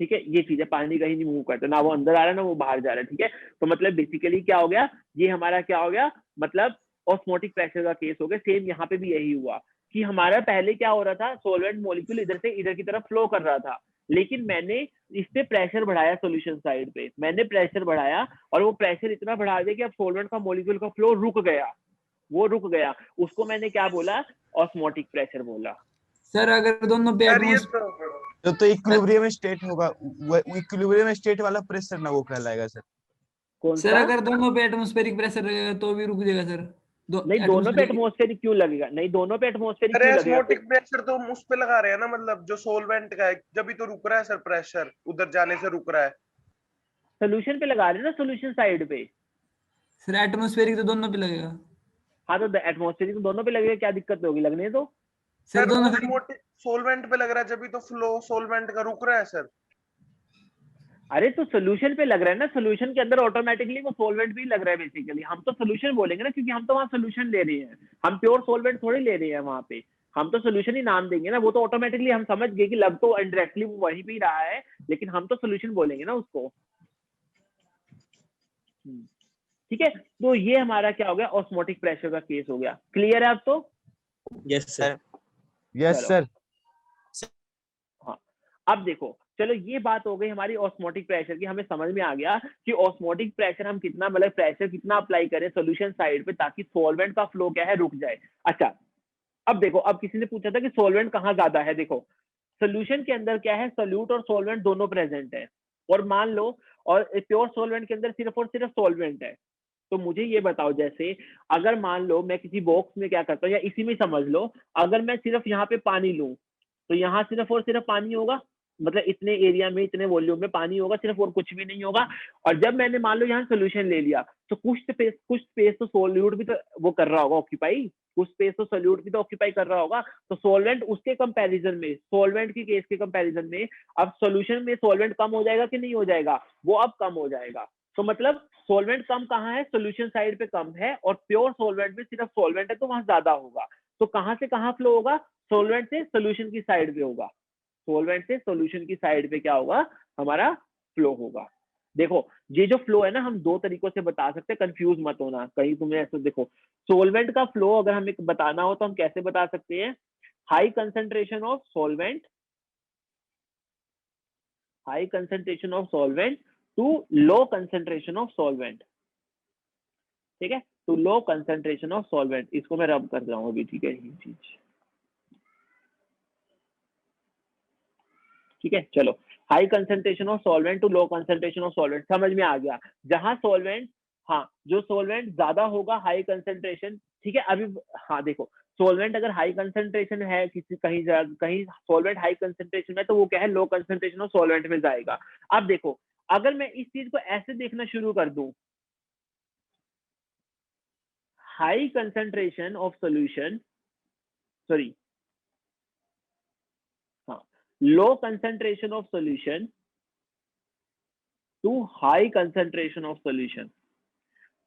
ठीक है, ये चीज है, पानी कहीं नहीं मूव करता, ना वो अंदर आ रहा है ना वो बाहर जा रहा है। ठीक है, तो मतलब बेसिकली क्या हो गया, ये हमारा क्या हो गया, मतलब ऑस्मोटिक प्रेशर का केस हो गया। सेम यहाँ पे भी यही हुआ कि हमारा पहले क्या हो रहा था, सोलवेंट मॉलिक्यूल इधर से इधर की तरफ फ्लो कर रहा था, लेकिन मैंने इस पे प्रेशर बढ़ाया, सोल्यूशन साइड पे मैंने प्रेशर बढ़ाया, और वो प्रेशर इतना बढ़ा दिया कि अब सोलवेंट का मॉलिक्यूल का फ्लो रुक गया। वो रुक गया, उसको मैंने क्या बोला, ऑस्मोटिक प्रेशर बोला। सर अगर दोनों पे सर ये एटमॉस्फेयर तो इक्विलिब्रियम स्टेट होगा, इक्विलिब्रियम स्टेट वाला प्रेशर ना वो कहलाएगा सर। कौन सर सा? अगर दोनों पे एटमॉस्फेरिक प्रेशर रहेगा तो भी रुक जाएगा सर। नहीं, दोनों पे एटमॉस्फेरिक एटमोस्फेरिक क्यों लगेगा, नहीं दोनों पे एटमोस्फेरिक अरे क्यों लगेगा, एस्मोटिक प्रेशर तो हम उस पे लगा रहे हैं ना, मतलब जो सोलवेंट का है, जब भी तो रुक रहा है सर, प्रेशर उधर जाने से रुक रहा है। सोल्यूशन पे लगा रहे हैं ना, सोल्यूशन साइड पे। सर एटमॉस्फेरिक तो दोनों पे लगेगा। हाँ, तो एटमोस्फेरिक तो दोनों पे लगेगा, क्या दिक्कत होगी, लगने दो। सर सर दोनों फिर ऑस्मोटिक सोलवेंट पे लग रहा है, जब भी तो फ्लो सोलवेंट का रुक रहा है सर। अरे तो सोल्यूशन पे लग रहा है ना, सोल्यूशन के अंदर ऑटोमेटिकली वो सोलवेंट भी लग रहा है बेसिकली। हम तो सोल्यूशन बोलेंगे ना, क्योंकि हम तो वहाँ सोल्यूशन ले रहे हैं, हम प्योर सोलवेंट थोड़ी ले रहे हैं वहाँ पे। हम तो सोल्यूशन ही नाम देंगे ना, वो तो ऑटोमेटिकली हम समझ गए कि लग तो इनडायरेक्टली वो वहीं पे ही रहा है, लेकिन हम तो सोल्यूशन बोलेंगे ना उसको। ठीक है, तो ये हमारा क्या हो गया, ऑस्मोटिक प्रेशर का केस हो गया। क्लियर है अब तो? Yes sir. यस चलो, सर। हाँ, अब देखो, चलो ये बात हो गई हमारी ऑस्मोटिक प्रेशर की, हमें समझ में आ गया कि ऑस्मोटिक प्रेशर हम कितना, मतलब प्रेशर कितना अप्लाई करें सॉल्यूशन साइड पे, ताकि सॉल्वेंट का फ्लो क्या है, रुक जाए। अच्छा, अब देखो, अब किसी ने पूछा था कि सॉल्वेंट कहाँ ज्यादा है। देखो, सोल्यूशन के अंदर क्या है, सोल्यूट और सॉल्वेंट दोनों प्रेजेंट है, और मान लो, और प्योर सॉल्वेंट के अंदर सिर्फ और सिर्फ सॉल्वेंट है। तो मुझे ये बताओ, जैसे अगर मान लो मैं किसी बॉक्स में क्या करता हूँ, या इसी में समझ लो, अगर मैं सिर्फ यहाँ पे पानी लूं, तो यहाँ सिर्फ और सिर्फ पानी होगा, मतलब इतने एरिया में, इतने वॉल्यूम में पानी होगा सिर्फ, और कुछ भी नहीं होगा। और जब मैंने मान लो यहाँ सोल्यूशन ले लिया, तो कुछ स्पेस तो सोल्यूट भी तो वो कर रहा होगा ऑक्यूपाई, कुछ स्पेस तो सोल्यूट भी तो ऑक्यूपाई कर रहा होगा। तो सोलवेंट उसके कंपैरिजन में, सोलवेंट की केस के कंपैरिजन में, अब सोल्यूशन में सोलवेंट कम हो जाएगा कि नहीं हो जाएगा, वो अब कम हो जाएगा। तो मतलब सोलवेंट कम कहाँ है, सोल्यूशन साइड पे कम है, और प्योर सोलवेंट में सिर्फ सोलवेंट है तो वहां ज्यादा होगा। तो कहाँ से कहाँ फ्लो होगा, सोलवेंट से सोल्यूशन की साइड पे होगा, सोलवेंट से सोल्यूशन की साइड पे क्या होगा, हमारा फ्लो होगा। देखो, ये जो फ्लो है ना, हम दो तरीकों से बता सकते हैं, कंफ्यूज मत होना कहीं तुम्हें ऐसे। देखो, सोलवेंट का फ्लो अगर हमें बताना हो तो हम कैसे बता सकते हैं, high concentration of solvent, high concentration of solvent to low concentration of solvent. ठीक है, to low concentration of solvent, इसको मैं रब कर रहा हूँ अभी। ठीक है, ये चीज ठीक है, चलो, high concentration of solvent to low concentration of solvent, समझ में आ गया। जहां सॉल्वेंट, हाँ, जो सॉल्वेंट ज्यादा होगा हाई कंसंट्रेशन, ठीक है अभी। हाँ देखो, सॉल्वेंट अगर हाई कंसंट्रेशन है किसी, कहीं कहीं सॉल्वेंट हाई कंसंट्रेशन में, तो वो क्या है, लो कंसंट्रेशन ऑफ सॉल्वेंट में जाएगा। अब देखो, अगर मैं इस चीज को ऐसे देखना शुरू कर दूं, high concentration of solution, sorry, हाँ, low concentration of solution to high concentration of solution.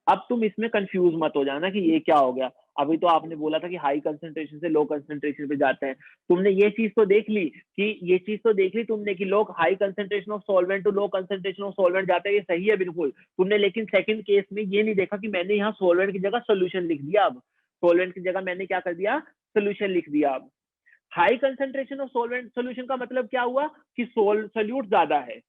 अब तुम इसमें कंफ्यूज मत हो जाना कि ये क्या हो गया। अभी तो आपने बोला था कि हाई कंसंट्रेशन से लो कंसंट्रेशन पे जाते हैं, तुमने ये चीज तो देख ली तुमने कि लोग high concentration of solvent to low concentration of solvent जाते हैं, ये सही है बिल्कुल तुमने। लेकिन सेकंड केस में ये नहीं देखा कि मैंने यहाँ सॉल्वेंट की जगह सोल्यूशन लिख दिया। अब सॉल्वेंट की जगह मैंने क्या कर दिया, सोल्यूशन लिख दिया। अब high concentration of solvent solution का मतलब क्या हुआ कि सोल्यूट ज्यादा है,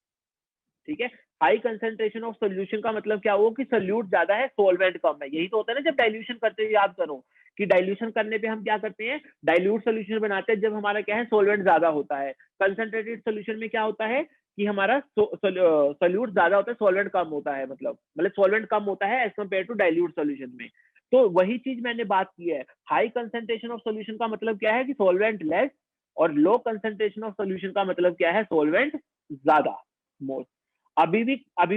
ठीक है। हाई कंसंट्रेशन ऑफ सोल्यूशन का मतलब क्या हुआ कि सोल्यूट ज्यादा है, सॉल्वेंट कम है। यही तो होता है ना जब डाइल्यूशन करते हैं, याद करो कि डाइल्यूशन करने पे हम क्या करते हैं, डाइल्यूट सोल्यूशन बनाते हैं जब हमारा क्या है, सॉल्वेंट ज्यादा होता है। कंसंट्रेटेड सोल्यूशन में क्या होता है कि हमारा सोल्यूट ज्यादा होता है, सॉल्वेंट कम होता है, मतलब सॉल्वेंट कम होता है as compare to dilute solution में। तो वही चीज मैंने बात की है। हाई कंसंट्रेशन ऑफ सोल्यूशन का मतलब क्या है कि सॉल्वेंट लेस, और लो कंसंट्रेशन ऑफ सोल्यूशन का मतलब क्या है, सॉल्वेंट ज्यादा, मोर। अभी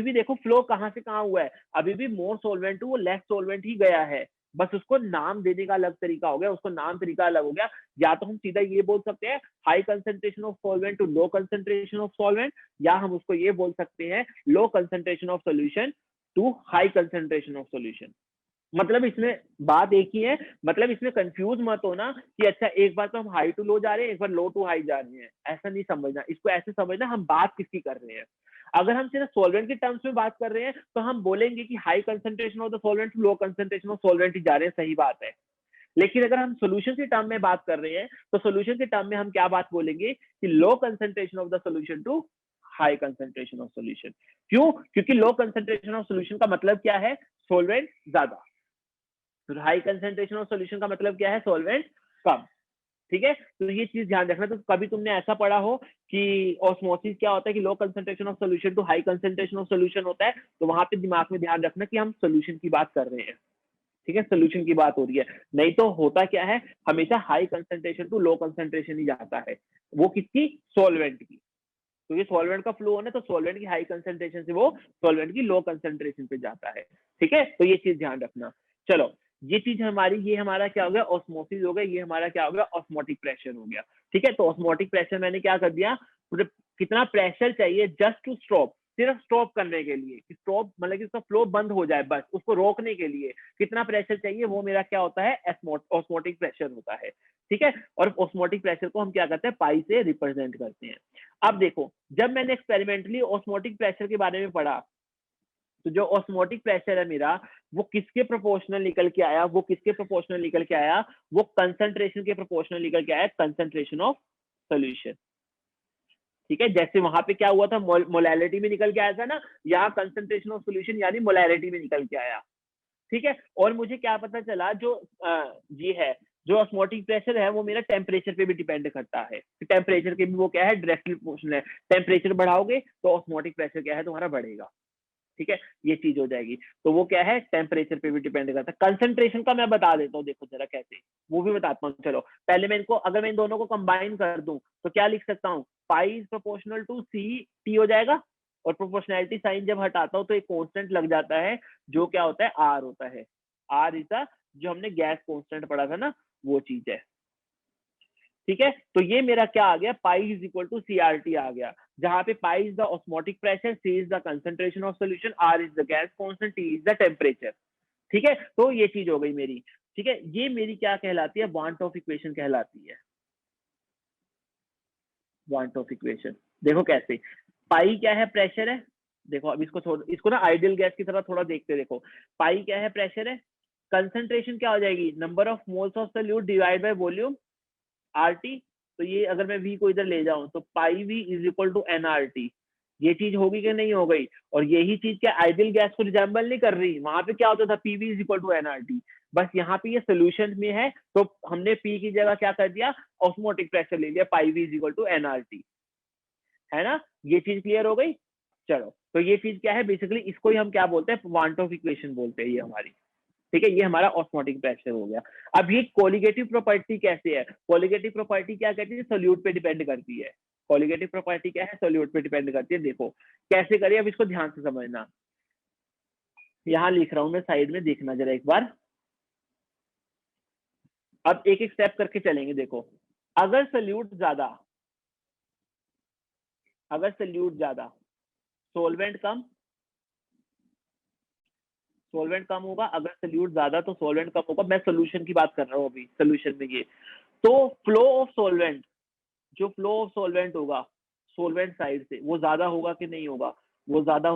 भी देखो फ्लो कहां से कहां हुआ है, अभी भी मोर सॉल्वेंट टू वो लेस सॉल्वेंट ही गया है, बस उसको नाम देने का अलग तरीका हो गया, उसको नाम तरीका अलग हो गया। या तो हम सीधा ये बोल सकते हैं high concentration of solvent to low concentration of solvent, या हम उसको ये बोल सकते हैं low concentration of solution to high concentration of solution. मतलब इसमें बात एक ही है, मतलब इसमें कंफ्यूज मत होना कि अच्छा एक बार तो हम हाई टू लो जा रहे हैं, एक बार लो टू हाई जा रहे हैं, ऐसा नहीं समझना। इसको ऐसे समझना हम बात किसकी कर रहे हैं। अगर हम सिर्फ सॉल्वेंट के टर्म्स में बात कर रहे हैं तो हम बोलेंगे कि high concentration of the solvent to low concentration of solvent ही जा रहे हैं, सही बात है। लेकिन अगर हम सोल्यूशन के टर्म में बात कर रहे हैं तो सोल्यूशन के टर्म में हम क्या बात बोलेंगे कि low concentration of the solution to high concentration of solution. क्यों? क्योंकि लो कंसंट्रेशन ऑफ सोल्यूशन का मतलब क्या है, सॉल्वेंट ज्यादा। तो हाई कंसंट्रेशन ऑफ सोल्यूशन का मतलब क्या है, सॉल्वेंट कम, ठीक है। तो ये चीज ध्यान रखना। तो कभी तुमने ऐसा पढ़ा हो कि ऑस्मोसिस क्या होता है कि low concentration of solution to high concentration of solution होता है, तो वहां पे दिमाग में ध्यान रखना कि हम सोल्यूशन की बात कर रहे हैं, ठीक है, सोल्यूशन की बात हो रही है। नहीं तो होता क्या है, हमेशा high concentration to low concentration ही जाता है, वो किसकी, सॉल्वेंट की। तो ये सॉल्वेंट का फ्लो होना, तो सॉल्वेंट की हाई कंसंट्रेशन से वो सॉल्वेंट की लो कंसंट्रेशन पे जाता है, ठीक है। तो ये चीज ध्यान रखना। चलो ये चीज हमारी, ये हमारा क्या हो गया, ऑस्मोसिस हो गया, ये हमारा क्या हो गया, ऑस्मोटिक प्रेशर हो गया, ठीक है। तो ऑस्मोटिक प्रेशर मैंने क्या कर दिया, कितना प्रेशर चाहिए जस्ट टू स्टॉप, सिर्फ स्टॉप करने के लिए, कि स्टॉप मतलब कि उसका फ्लो बंद हो जाए, बस उसको रोकने के लिए कितना प्रेशर चाहिए, वो मेरा क्या होता है, ऑस्मोटिक प्रेशर होता है, ठीक है। और ऑस्मोटिक प्रेशर को हम क्या करते हैं, पाई से रिप्रेजेंट करते हैं। अब देखो जब मैंने एक्सपेरिमेंटली ऑस्मोटिक प्रेशर के बारे में पढ़ा, तो जो ऑस्मोटिक प्रेशर है मेरा, वो किसके प्रोपोर्शनल निकल के आया, वो किसके प्रोपोर्शनल निकल के आया, वो कंसंट्रेशन के प्रोपोर्शनल निकल के आया, कंसंट्रेशन ऑफ सोल्यूशन, ठीक है। जैसे वहां पे क्या हुआ था, मोलैलिटी में निकल के आया था ना, यहाँ कंसंट्रेशन ऑफ सोल्यूशन यानी मोलैलिटी में निकल के आया, ठीक है। और मुझे क्या पता चला, जो ये है, जो ऑस्मोटिक प्रेशर है वो मेरा टेम्परेचर पे भी डिपेंड करता है। टेम्परेचर के भी वो क्या है, डायरेक्टली प्रोपोर्शनल है। टेम्परेचर बढ़ाओगे तो ऑस्मोटिक प्रेशर क्या है, तुम्हारा बढ़ेगा, ठीक है। ये चीज हो जाएगी। तो वो क्या है, टेम्परेचर पे भी डिपेंड करता है। कंसंट्रेशन का मैं बता देता हूँ, देखो जरा कैसे, वो भी बताता हूँ। चलो पहले मैं इनको, अगर मैं इन दोनों को कंबाइन कर दूं तो क्या लिख सकता हूँ, pi is proportional to C T हो जाएगा, और प्रोपोर्शनैलिटी साइन जब हटाता हूँ तो एक कांस्टेंट लग जाता है, जो क्या होता है, आर होता है। आर इज द, जो हमने गैस कांस्टेंट पढ़ा था ना, वो चीज है, ठीक है। तो ये मेरा क्या आ गया, pi is equal to C R T आ गया, जहां पे pi is the osmotic pressure, C is the concentration of solution, R is the gas constant, T is the temperature, ठीक है। तो ये चीज हो गई मेरी, ठीक है। ये मेरी क्या कहलाती है, वांट ऑफ इक्वेशन कहलाती है, वांट ऑफ इक्वेशन। देखो कैसे, पाई क्या है, प्रेशर है। देखो अब इसको ना आइडियल गैस की तरह थोड़ा देखते, देखो पाई क्या है, प्रेशर है। कंसंट्रेशन क्या हो जाएगी, number of moles of solute divide by volume, RT. तो ये अगर मैं वी को इधर ले जाऊं तो pi V is equal to NRT. ये चीज होगी कि नहीं हो गई। और यही चीज क्या आइडियल गैस को रिजेंबल नहीं कर रही, वहां पे क्या होता था, PV is equal to NRT. बस यहाँ पे ये सोल्यूशन में है तो हमने पी की जगह क्या कर दिया, ऑस्मोटिक प्रेशर ले लिया, pi V is equal to NRT, है ना। ये चीज क्लियर हो गई। चलो तो ये चीज क्या है, बेसिकली इसको ही हम क्या बोलते हैं, वांट ऑफ इक्वेशन बोलते हैं ये हमारी, ठीक है। ये हमारा ऑस्मोटिक प्रेशर हो गया। अब ये कोलिगेटिव प्रॉपर्टी कैसे है, कोलिगेटिव प्रॉपर्टी क्या कहती है, सोल्यूट पे डिपेंड करती है। कोलिगेटिव प्रॉपर्टी क्या है, सोल्यूट पे डिपेंड करती है। देखो कैसे करिए, अब इसको ध्यान से समझना। यहाँ लिख रहा हूं मैं साइड में, देखना जरा एक बार। अब एक एक स्टेप करके चलेंगे। देखो, अगर सल्यूट ज्यादा, सोलवेंट कम, होगा। अगर सल्यूट ज्यादा तो सोलवेंट कम होगा। मैं सोल्यूशन की बात कर रहा हूँ अभी, सोल्यूशन में ये। तो फ्लो ऑफ सोलवेंट, जो फ्लो ऑफ सोलवेंट होगा सोलवेंट साइड से, वो ज्यादा होगा कि नहीं होगा? वो ज्यादा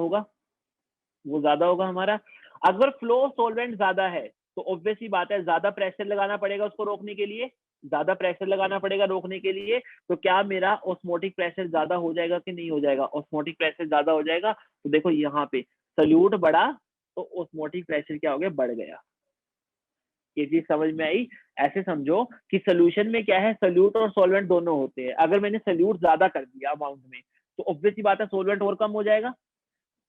होगा हमारा। अगर फ्लो ऑफ सोलवेंट ज्यादा है तो ऑब्वियस ही बात है, ज्यादा प्रेशर लगाना पड़ेगा उसको रोकने के लिए, रोकने के लिए। तो क्या मेरा ऑस्मोटिक प्रेशर ज्यादा हो जाएगा कि नहीं हो जाएगा? ऑस्मोटिक प्रेशर ज्यादा हो जाएगा। तो देखो यहाँ पे सल्यूट बढ़ा तो ऑस्मोटिक प्रेशर क्या हो गया? बढ़ गया। ये चीज समझ में आई? ऐसे समझो कि सोल्यूशन में क्या है, सल्यूट और सॉल्वेंट दोनों होते हैं। अगर मैंने सल्यूट ज्यादा कर दिया अमाउंट में तो ऑब्वियस ही बात है सॉल्वेंट और कम हो जाएगा।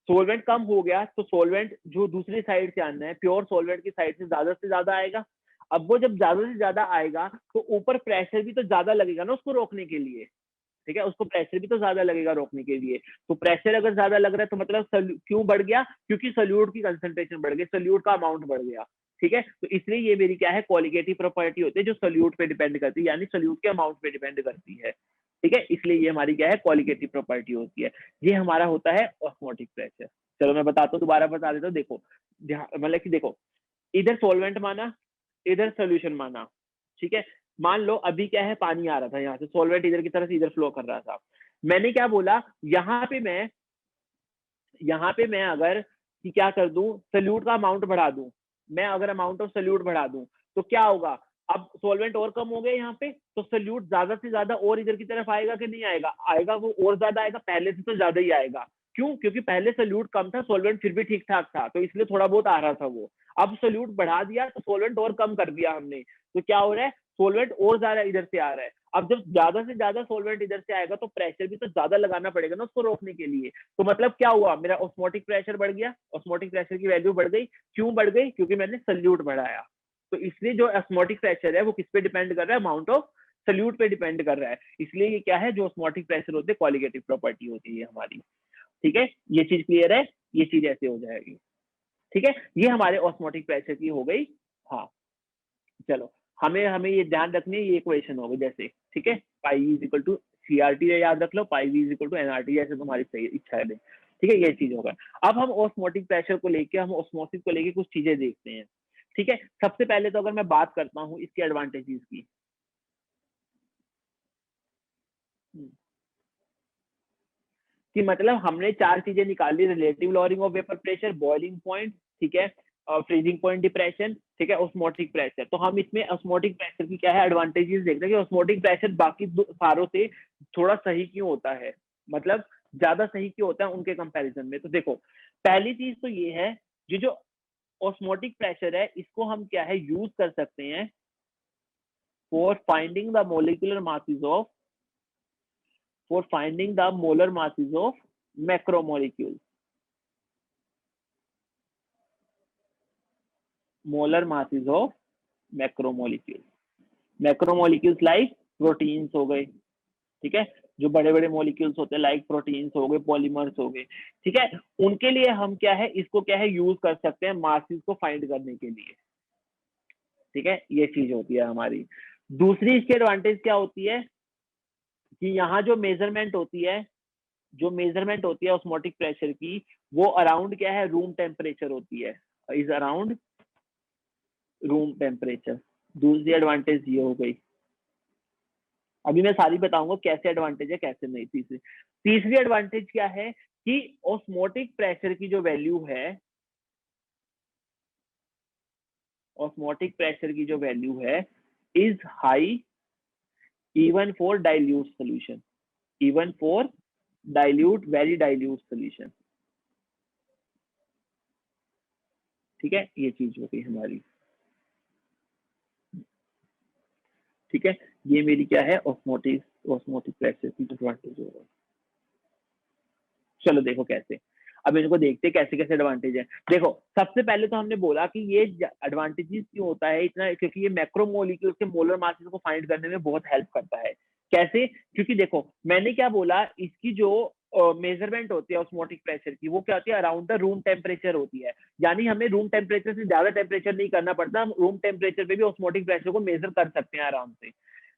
सॉल्वेंट कम हो गया तो सॉल्वेंट जो दूसरी साइड से आना है, प्योर सॉल्वेंट की साइड से ज्यादा आएगा। अब वो जब ज्यादा से ज्यादा आएगा तो ऊपर प्रेशर भी तो ज्यादा लगेगा ना उसको रोकने के लिए, ठीक है? उसको प्रेशर भी तो ज्यादा लगेगा रोकने के लिए। तो प्रेशर अगर ज्यादा लग रहा है तो मतलब क्यों बढ़ गया? क्योंकि सल्यूट की कंसंट्रेशन बढ़ गई, सल्यूट का अमाउंट बढ़ गया, ठीक है? तो इसलिए ये मेरी क्या है, क्वालिटेटिव प्रॉपर्टी होती है जो सल्यूट पे डिपेंड करती है, यानी सल्यूट के अमाउंट पे डिपेंड करती है, ठीक है? इसलिए ये हमारी क्या है, क्वालिटेटिव प्रॉपर्टी होती है। ये हमारा होता है ऑस्मोटिक प्रेशर। चलो मैं बताता हूँ, दोबारा बता देता हूँ। देखो मतलब कि देखो, इधर सॉल्वेंट माना, इधर सोल्यूशन माना, ठीक है? मान लो अभी क्या है, पानी आ रहा था यहाँ से, सॉल्वेंट इधर की तरफ से इधर फ्लो कर रहा था। मैंने क्या बोला, यहाँ पे मैं अगर कि क्या कर दूं, सल्यूट का अमाउंट बढ़ा दूं, मैं अगर अमाउंट ऑफ सल्यूट बढ़ा दूं तो क्या होगा? अब सॉल्वेंट और कम हो गए यहाँ पे, तो सल्यूट ज्यादा से ज्यादा और इधर की तरफ आएगा कि नहीं आएगा? आएगा, वो और ज्यादा आएगा, पहले से तो ज्यादा ही आएगा। क्यों? क्योंकि पहले सल्यूट कम था, सॉल्वेंट फिर भी ठीक ठाक था, तो इसलिए थोड़ा बहुत आ रहा था वो। अब सल्यूट बढ़ा दिया तो सॉल्वेंट और कम कर दिया हमने, तो क्या हो रहा है, सॉल्वेंट और ज्यादा इधर से आ रहा है। अब जब ज्यादा से ज्यादा सॉल्वेंट इधर से आएगा तो प्रेशर भी तो ज्यादा लगाना पड़ेगा ना उसको रोकने के लिए। तो मतलब क्या हुआ, मेरा ऑस्मोटिक प्रेशर बढ़ गया, ऑस्मोटिक प्रेशर की वैल्यू बढ़ गई। क्यों बढ़ गई? क्योंकि मैंने सल्यूट बढ़ाया। तो इसलिए जो ऑस्मोटिक प्रेशर है वो किस पे डिपेंड कर रहा है? अमाउंट ऑफ सल्यूट पे डिपेंड कर रहा है। इसलिए ये क्या है, जो ऑस्मोटिक प्रेशर होते हैं क्वालिटेटिव प्रॉपर्टी होती है हमारी, ठीक है? ये चीज क्लियर है? ये चीज ऐसे हो जाएगी, ठीक है? ये हमारे ऑस्मोटिक प्रेशर की हो गई। हाँ चलो, हमें ये ध्यान रखनी है, ये इक्वेशन हो गई जैसे, ठीक है? Pi is equal to CRT याद रख लो, pi V is equal to NRT, जैसे तुम्हारी सही इच्छा है, ठीक है? ये चीज होगा। अब हम ऑस्मोटिक प्रेशर को लेके, हम ऑस्मोसिस को लेके कुछ चीजें देखते हैं, ठीक है? सबसे पहले तो अगर मैं बात करता हूँ इसके एडवांटेजेस की, कि मतलब हमने 4 चीजें निकाली, relative lowering of vapour pressure, boiling point, ठीक है, फ्रीजिंग पॉइंट डिप्रेशन, ठीक है, ऑस्मोटिक प्रेशर। तो हम इसमें ऑस्मोटिक प्रेशर की क्या है एडवांटेजेस देखते हैं कि ऑस्मोटिक प्रेशर बाकी सारों से थोड़ा सही क्यों होता है, मतलब ज्यादा सही क्यों होता है उनके कंपैरिजन में। तो देखो, पहली चीज तो ये है, जो ऑस्मोटिक प्रेशर है इसको हम क्या है, यूज कर सकते हैं for finding the molecular masses of, for finding the molar masses of macromolecules. Molar masses of macromolecules. Macromolecules like proteins हो गए, ठीक है? जो बड़े बड़े मॉलिक्यूल्स होते हैं, लाइक प्रोटीन्स हो गए, पॉलीमर्स हो गए, ठीक है? उनके लिए हम क्या है, इसको क्या है, यूज कर सकते हैं मासेस को फाइंड करने के लिए, ठीक है? ये चीज होती है हमारी। दूसरी इसकी एडवांटेज क्या होती है कि यहाँ जो मेजरमेंट होती है ऑस्मोटिक प्रेशर की, वो अराउंड क्या है, रूम टेम्परेचर होती है, इज अराउंड रूम टेम्परेचर। दूसरी एडवांटेज ये हो गई। अभी मैं सारी बताऊंगा कैसे एडवांटेज है कैसे नहीं। तीसरी एडवांटेज क्या है कि ऑस्मोटिक प्रेशर की जो वैल्यू है, ऑस्मोटिक प्रेशर की जो वैल्यू है is high even for dilute solution, even for dilute, very dilute solution, ठीक है? ये चीज हो गई हमारी, ठीक है? ये मेरी क्या है, ऑस्मोटिक प्रेशर की एडवांटेज हो गई। चलो देखो कैसे, अब इनको देखते हैं कैसे कैसे एडवांटेज है। देखो, सबसे पहले तो हमने बोला कि ये एडवांटेजेस क्यों होता है इतना, क्योंकि ये मैक्रोमोलिक्यूल्स के मोलर मासेस को फाइंड करने में बहुत हेल्प करता है। कैसे? क्योंकि देखो, मैंने क्या बोला, इसकी जो मेजरमेंट होती है ऑस्मोटिक प्रेशर की, वो क्या होती है, अराउंड द रूम टेम्परेचर होती है। यानी हमें रूम टेम्परेचर से ज्यादा टेम्परेचर नहीं करना पड़ता, हम रूम टेम्परेचर पे भी ऑस्मोटिक प्रेशर को मेजर कर सकते हैं आराम से।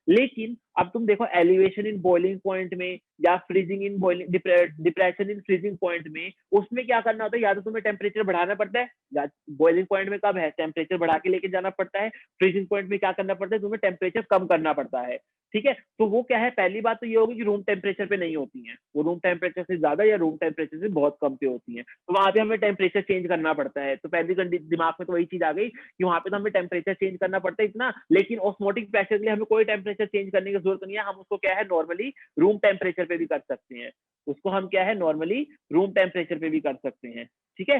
लेकिन अब तुम देखो एलिवेशन इन बॉइलिंग पॉइंट में या freezing in boiling, depression in freezing point में, उसमें क्या करना होता है, या तो तुम्हें टेम्परेचर बढ़ाना पड़ता है, या बॉइलिंग पॉइंट में कब है टेम्परेचर बढ़ा के लेके जाना पड़ता है, फ्रीजिंग पॉइंट में क्या करना पड़ता है, तुम्हें टेम्परेचर कम करना पड़ता है। ठीक है, तो वो क्या है, पहली बात तो ये होगी कि रूम टेम्परेचर पे नहीं होती है, वो रूम टेम्परेचर से ज्यादा या रूम टेम्परेचर से बहुत कम पे होती है, तो वहां पे हमें टेम्परेचर चेंज करना पड़ता है। तो पहली दिमाग में तो वही चीज आ गई कि वहां पे तो हमें टेम्परेचर चेंज करना पड़ता है इतना, लेकिन ऑस्मोटिक प्रेशर के लिए हमें कोई टेम्परेचर चेंज करने की जरूरत नहीं है, हम उसको क्या है नॉर्मली रूम टेम्परेचर पे भी कर सकते हैं, उसको हम क्या है नॉर्मली रूम टेम्परेचर पे भी कर सकते हैं। ठीक है,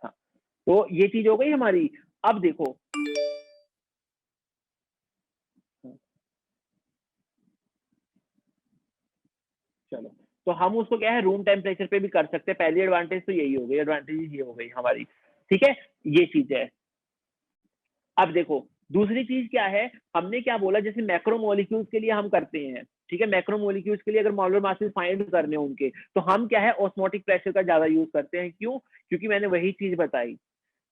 हाँ, तो ये चीज हो गई हमारी। अब देखो चलो, तो हम उसको क्या है रूम टेम्परेचर पे भी कर सकते हैं, पहली एडवांटेज तो यही हो गई, एडवांटेज ये हो गई हमारी। ठीक है, ये चीज है। अब देखो दूसरी चीज क्या है, हमने क्या बोला, जैसे मैक्रोमोलिक्यूल्स के लिए हम करते हैं, ठीक है, मैक्रोमोलिक्यूल्स के लिए अगर मोलर मासेस फाइंड करने उनके, तो हम क्या है ऑस्मोटिक प्रेशर का ज्यादा यूज करते हैं। क्यों? क्योंकि मैंने वही चीज बताई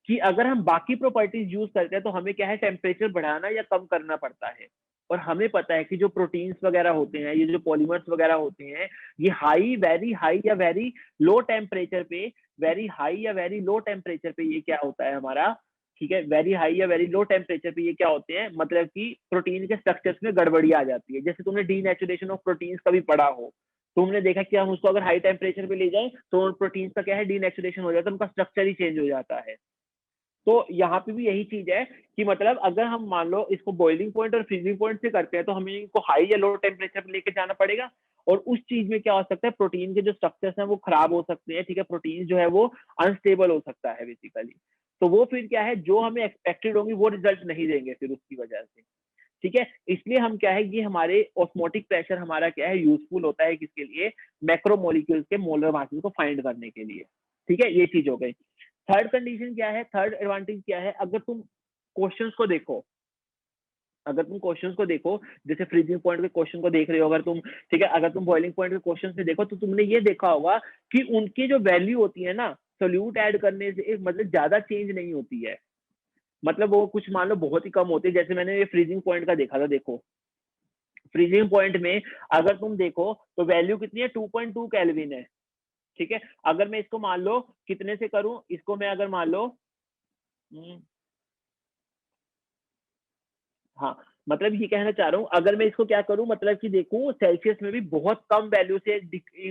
कि अगर हम बाकी प्रॉपर्टीज यूज करते हैं तो हमें क्या है टेम्परेचर बढ़ाना या कम करना पड़ता है, और हमें पता है कि जो प्रोटीन्स वगैरह होते हैं, ये जो पॉलीमर्स वगैरह होते हैं, ये हाई, वेरी हाई या वेरी लो टेम्परेचर पे, वेरी हाई या वेरी लो टेम्परेचर पे ये क्या होता है हमारा, ठीक है, वेरी हाई या वेरी लो टेम्परेचर पे ये क्या होते हैं, मतलब कि प्रोटीन के स्ट्रक्चर्स में गड़बड़ी आ जाती है। जैसे तुमने डीनेचुरेशन ऑफ प्रोटीन्स कभी पढ़ा हो, तुमने देखा कि हम उसको अगर हाई टेम्परेचर पे ले जाएं तो प्रोटीन्स का क्या है डीनेचुरेशन हो जाता है, उनका स्ट्रक्चर ही चेंज हो जाता है। तो यहाँ पे भी यही चीज है कि मतलब अगर हम मान लो इसको बॉइलिंग पॉइंट और फ्रीजिंग पॉइंट से करते हैं तो हमें इनको हाई या लो टेम्परेचर पे लेके जाना पड़ेगा, और उस चीज में क्या हो सकता है, प्रोटीन के जो स्ट्रक्चर्स हैं वो खराब हो सकते हैं। ठीक है, प्रोटीन जो है वो अनस्टेबल हो सकता है बेसिकली, तो वो फिर क्या है जो हमें एक्सपेक्टेड होंगी वो रिजल्ट नहीं देंगे फिर उसकी वजह से। ठीक है, इसलिए हम क्या है, ये हमारे ऑस्मोटिक प्रेशर हमारा क्या है यूजफुल होता है किसके लिए, मैक्रोमोलिक्यूल्स के मोलर मासेस को फाइंड करने के लिए। ठीक है, ये चीज हो गई। थर्ड कंडीशन क्या है, थर्ड एडवांटेज क्या है, अगर तुम क्वेश्चंस को देखो, अगर तुम क्वेश्चंस को देखो, जैसे फ्रीजिंग पॉइंट के क्वेश्चन को देख रहे हो अगर तुम, ठीक है, अगर तुम बॉइलिंग पॉइंट के क्वेश्चन से देखो तो तुमने ये देखा होगा कि उनकी जो वैल्यू होती है ना, सोल्यूट ऐड करने से मतलब ज्यादा चेंज नहीं होती है, मतलब वो कुछ मान लो बहुत ही कम होती है। जैसे मैंने ये फ्रीजिंग पॉइंट का देखा था, देखो फ्रीजिंग पॉइंट में अगर तुम देखो तो वैल्यू कितनी है, 2.2 केल्विन है। ठीक है, अगर मैं इसको मान लो कितने से करूं, इसको मैं अगर मान लो हाँ, मतलब ये कहना चाह रहा हूँ, अगर मैं इसको क्या करूं, मतलब कि देखूं सेल्सियस में भी बहुत कम वैल्यू से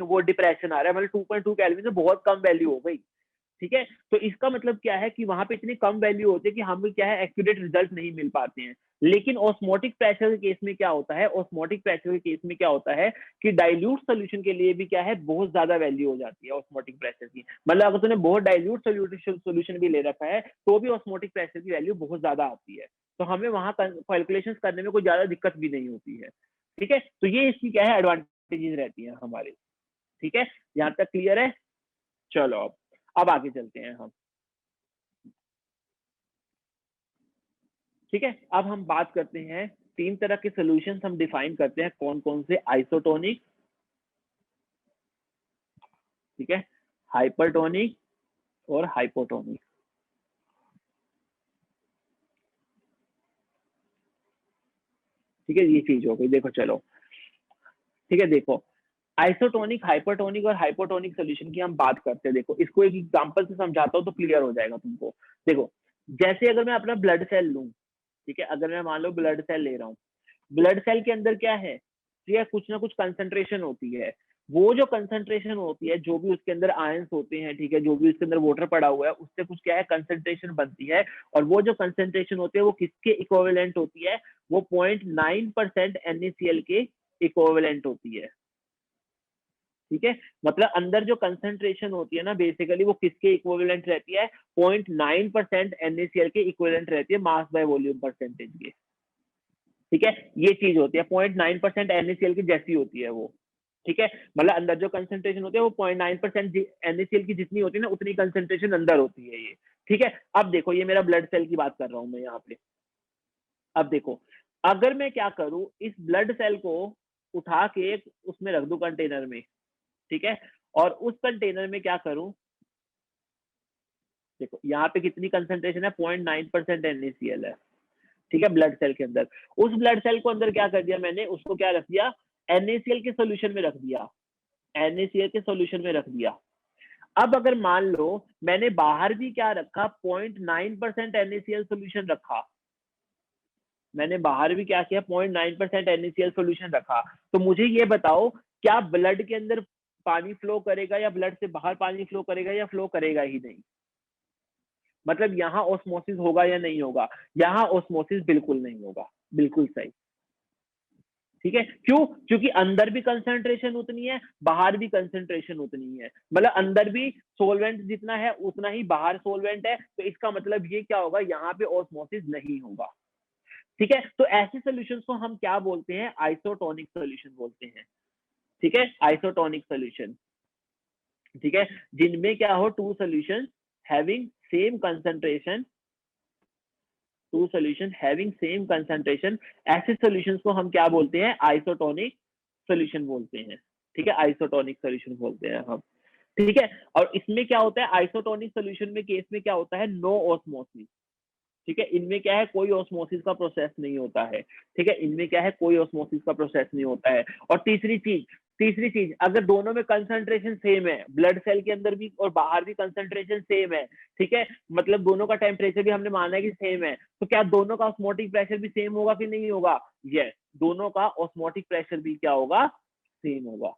वो डिप्रेशन आ रहा है, मतलब 2.2 केल्विन से बहुत कम वैल्यू हो गई। ठीक है, तो इसका मतलब क्या है कि वहां पे इतनी कम वैल्यू होती है कि हमें क्या है एक्यूरेट रिजल्ट नहीं मिल पाते हैं। लेकिन ऑस्मोटिक प्रेशर के केस में क्या होता है, ऑस्मोटिक प्रेशर के केस में क्या होता है कि डाइल्यूट सोल्यूशन के लिए भी क्या है बहुत ज्यादा वैल्यू हो जाती है ऑस्मोटिक प्रेशर की, मतलब अगर तूने बहुत डाइल्यूट सोल्यूशन भी ले रखा है तो भी ऑस्मोटिक प्रेशर की वैल्यू बहुत ज्यादा आती है, तो हमें वहां कैलकुलेशन करने में कोई ज्यादा दिक्कत भी नहीं होती है। ठीक है, तो ये इसकी क्या है एडवांटेजेस रहती है हमारे। ठीक है, यहाँ तक क्लियर है? चलो अब आगे चलते हैं हम। ठीक है, अब हम बात करते हैं, तीन तरह के सॉल्यूशंस हम डिफाइन करते हैं, कौन कौन से, आइसोटोनिक, ठीक है, हाइपरटोनिक और हाइपोटोनिक। ठीक है, ये चीज हो गई। देखो चलो, ठीक है, देखो आइसोटोनिक, हाइपरटोनिक और हाइपोटोनिक सॉल्यूशन की हम बात करते हैं। देखो इसको एक एग्जांपल से समझाता हूँ तो क्लियर हो जाएगा तुमको। देखो जैसे अगर मैं अपना ब्लड सेल लूं, ठीक है, अगर मैं मान लो ब्लड सेल ले रहा हूँ, ब्लड सेल के अंदर क्या है, ठीक है, कुछ ना कुछ कंसंट्रेशन होती है, वो जो कंसंट्रेशन होती है, जो भी उसके अंदर आयंस होते हैं, ठीक है, जो भी उसके अंदर वाटर पड़ा हुआ है, उससे कुछ क्या है कंसंट्रेशन बनती है, और वो जो कंसंट्रेशन होती है वो किसके इक्विवेलेंट होती है, वो 0.9% NaCl के इक्विवेलेंट होती है। ठीक है, मतलब अंदर जो कंसंट्रेशन होती है ना बेसिकली वो किसके इक्विवेलेंट रहती है, 0.9% NaCl के इक्विवेलेंट रहती है मास बाय वॉल्यूम परसेंटेज के। ठीक है, ये चीज होती है 0.9% NaCl की जैसी होती है वो। ठीक है, मतलब अंदर जो कंसंट्रेशन होती है वो 0.9% NaCl की जितनी होती है ना उतनी कंसंट्रेशन अंदर होती है ये। ठीक है, अब देखो ये मेरा ब्लड सेल की बात कर रहा हूँ मैं यहाँ पे। अब देखो अगर मैं क्या करूं, इस ब्लड सेल को उठा के उसमें रख दूं कंटेनर में, ठीक है, और उस कंटेनर में क्या करूं, देखो यहाँ पे कितनी कंसंट्रेशन है, 0.9% NaCl है, ठीक है, ब्लड सेल के अंदर। उस ब्लड सेल को अंदर क्या कर दिया मैंने, उसको क्या रख दिया, NaCl के सोल्यूशन में रख दिया, NaCl के सोल्यूशन में रख दिया। अब अगर मान लो मैंने बाहर भी क्या रखा, 0.9% NaCl सोल्यूशन रखा, मैंने बाहर भी क्या किया, 0.9% NaCl सोल्यूशन रखा, तो मुझे ये बताओ क्या ब्लड के अंदर पानी फ्लो करेगा या ब्लड से बाहर पानी फ्लो करेगा, या फ्लो करेगा ही नहीं। मतलब यहाँ ऑस्मोसिस होगा या नहीं होगा, यहाँ ऑस्मोसिस बिल्कुल नहीं होगा, बिल्कुल सही, ठीक है। क्यों? क्योंकि अंदर भी कंसंट्रेशन उतनी है, बाहर भी कंसंट्रेशन उतनी है, मतलब अंदर भी सोलवेंट जितना है उतना ही बाहर सोलवेंट है, तो इसका मतलब ये क्या होगा, यहाँ पे ऑस्मोसिस नहीं होगा, ठीक है। तो ऐसे सॉल्यूशंस को हम क्या बोलते हैं, आइसोटोनिक सॉल्यूशन बोलते हैं, ठीक है, आइसोटोनिक सॉल्यूशन, ठीक है, जिनमें क्या हो, two solutions having same concentration, two solution having same concentration, ऐसे सॉल्यूशंस को हम क्या बोलते हैं, आइसोटोनिक सॉल्यूशन बोलते हैं, ठीक है, आइसोटोनिक सॉल्यूशन बोलते हैं हम, ठीक है। और इसमें क्या होता है, आइसोटोनिक सॉल्यूशन में केस में क्या होता है, नो ऑस्मोसिस, ठीक है, इनमें क्या है, कोई ऑस्मोसिस का प्रोसेस नहीं होता है, ठीक है, इनमें क्या है, कोई ऑस्मोसिस का प्रोसेस नहीं होता है। और तीसरी चीज, अगर दोनों में कंसंट्रेशन सेम है, ब्लड सेल के अंदर भी और बाहर भी कंसंट्रेशन सेम है, ठीक है, मतलब दोनों का टेम्परेचर भी हमने माना है कि सेम है, तो क्या दोनों का ऑस्मोटिक प्रेशर भी सेम होगा कि नहीं होगा, यस, दोनों का ऑस्मोटिक प्रेशर भी क्या होगा, सेम होगा।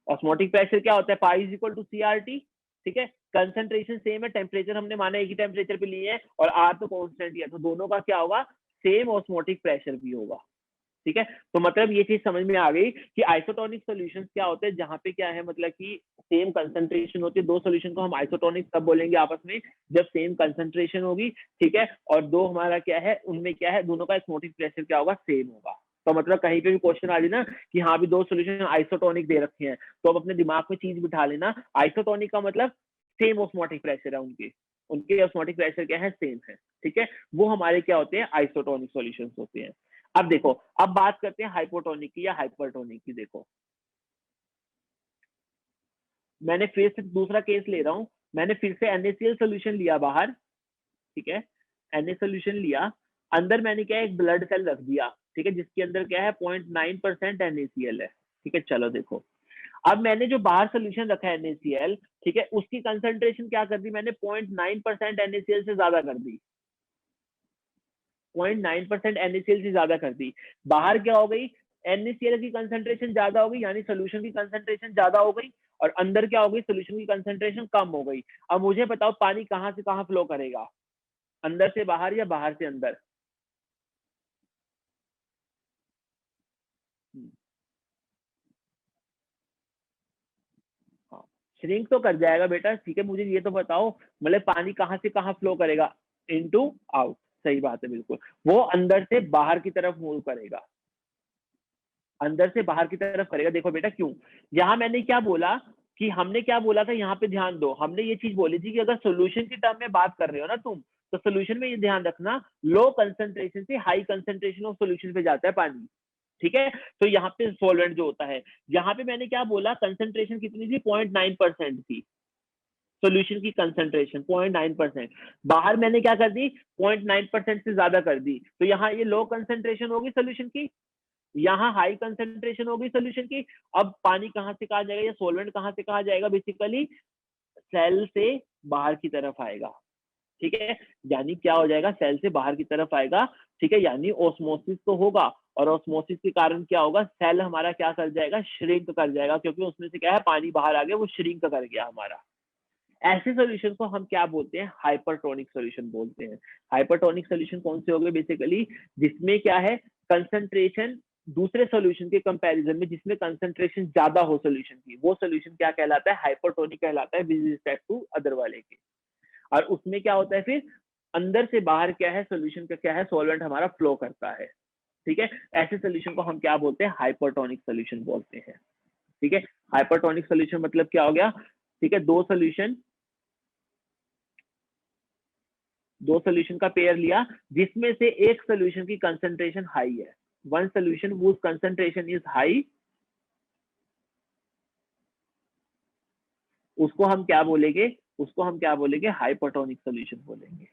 ऑस्मोटिक प्रेशर क्या होता है, pi is equal to CRT, ठीक है, कंसंट्रेशन सेम है, टेम्परेचर हमने माना एक ही टेम्परेचर पे लिए हैं, और आर तो कांस्टेंट ही है, तो दोनों का क्या होगा, सेम ऑस्मोटिक प्रेशर भी होगा, ठीक है। तो मतलब ये चीज समझ में आ गई कि आइसोटोनिक सॉल्यूशंस क्या होते हैं, जहां पे क्या है, मतलब कि सेम कंसंट्रेशन होती है, दो सॉल्यूशन को हम आइसोटोनिक तब बोलेंगे आपस में जब सेम कंसंट्रेशन होगी, ठीक है, और दो हमारा क्या है, उनमें क्या है, दोनों का ऑस्मोटिक प्रेशर क्या होगा, सेम होगा। तो मतलब कहीं पे भी क्वेश्चन आ रही ना कि हाँ भी दो सॉल्यूशन आइसोटोनिक दे रखे हैं, तो अब अपने दिमाग में चीज बिठा लेना, आइसोटोनिक का मतलब सेम ऑस्मोटिक प्रेशर है, उनके उनके ऑस्मोटिक प्रेशर क्या है, सेम है, ठीक है, वो हमारे क्या होते हैं, आइसोटोनिक सॉल्यूशंस होते हैं। अब देखो, अब बात करते हैं हाइपोटोनिक की या हाइपरटोनिक की। देखो मैंने फिर से दूसरा केस ले रहा हूं, मैंने फिर से NaCl सोल्यूशन लिया बाहर, ठीक है, Na सोल्यूशन लिया, अंदर मैंने क्या है, एक ब्लड सेल रख दिया, ठीक है, जिसके अंदर क्या है, 0.9% NaCl है, ठीक है। चलो देखो, अब मैंने जो बाहर सोल्यूशन रखा है NaCl, ठीक है, उसकी कंसंट्रेशन क्या कर दी मैंने, 0.9% NaCl से ज्यादा कर दी, 0.9% NaCl से ज्यादा कर दी। बाहर क्या हो गई, NaCl की कंसंट्रेशन ज्यादा हो गई, यानी सोल्यूशन की कंसंट्रेशन ज्यादा हो गई, और अंदर क्या हो गई, सोल्यूशन की कंसंट्रेशन कम हो गई। अब मुझे बताओ पानी कहां से कहां फ्लो करेगा, अंदर से बाहर या बाहर से अंदर? हाँ, श्रिंक तो कर जाएगा बेटा, ठीक है, मुझे ये तो बताओ, मतलब पानी कहां से कहां फ्लो करेगा, इनटू आउट, सही बात है, बिल्कुल, वो अंदर से बाहर की तरफ मूव करेगा, अंदर से बाहर की तरफ करेगा। देखो बेटा क्यों, यहाँ मैंने क्या बोला कि हमने क्या बोला था, यहाँ पे ध्यान दो, हमने ये चीज बोली थी कि अगर सोल्यूशन की टर्म में बात कर रहे हो ना तुम, तो सोल्यूशन में ये ध्यान रखना, लो कंसंट्रेशन से हाई कंसंट्रेशन ऑफ सोल्यूशन पे जाता है पानी, ठीक है। तो यहाँ पे सॉल्वेंट जो होता है, यहाँ पे मैंने क्या बोला, कंसंट्रेशन कितनी थी, 0.9% थी सोल्यूशन की कंसंट्रेशन, 0.9%, बाहर मैंने क्या कर दी, 0.9% से ज्यादा कर दी, तो यहाँ ये लो कंसंट्रेशन होगी सोल्यूशन की, यहाँ हाई कंसंट्रेशन होगी सोल्यूशन की। अब पानी कहां से कहा जाएगा, या सॉल्वेंट कहां से कहा जाएगा, बेसिकली सेल से बाहर की तरफ आएगा, ठीक है, यानी क्या हो जाएगा, सेल से बाहर की तरफ आएगा, ठीक है, यानी ऑस्मोसिस तो होगा, और ऑस्मोसिस के कारण क्या होगा, सेल हमारा क्या कर जाएगा, श्रिंक कर जाएगा, क्योंकि उसमें से क्या है, पानी बाहर आ गया, वो श्रिंक कर गया हमारा। ऐसे सॉल्यूशन को हम क्या बोलते हैं, हाइपरटोनिक सॉल्यूशन बोलते हैं। हाइपरटोनिक सॉल्यूशन कौन से हो गए, बेसिकली जिसमें क्या है, कंसंट्रेशन दूसरे सॉल्यूशन के कंपैरिजन में जिसमें कंसंट्रेशन ज्यादा हो सॉल्यूशन की, वो सॉल्यूशन क्या कहलाता है, हाइपरटोनिक कहलाता है विद रिस्पेक्ट टू अदर वाले के। और उसमें क्या होता है, फिर अंदर से बाहर क्या है, सॉल्यूशन का क्या है, सॉल्वेंट हमारा फ्लो करता है, ठीक है। ऐसे सॉल्यूशन को हम क्या बोलते हैं, हाइपरटोनिक सॉल्यूशन बोलते हैं, ठीक है। हाइपरटोनिक सॉल्यूशन मतलब क्या हो गया, ठीक है, दो सोल्यूशन का पेयर लिया जिसमें से एक सोल्यूशन की कंसंट्रेशन हाई है, one solution whose concentration is high, उसको हम क्या बोलेंगे, उसको हम क्या बोलेंगे, हाइपरटोनिक सोल्यूशन बोलेंगे।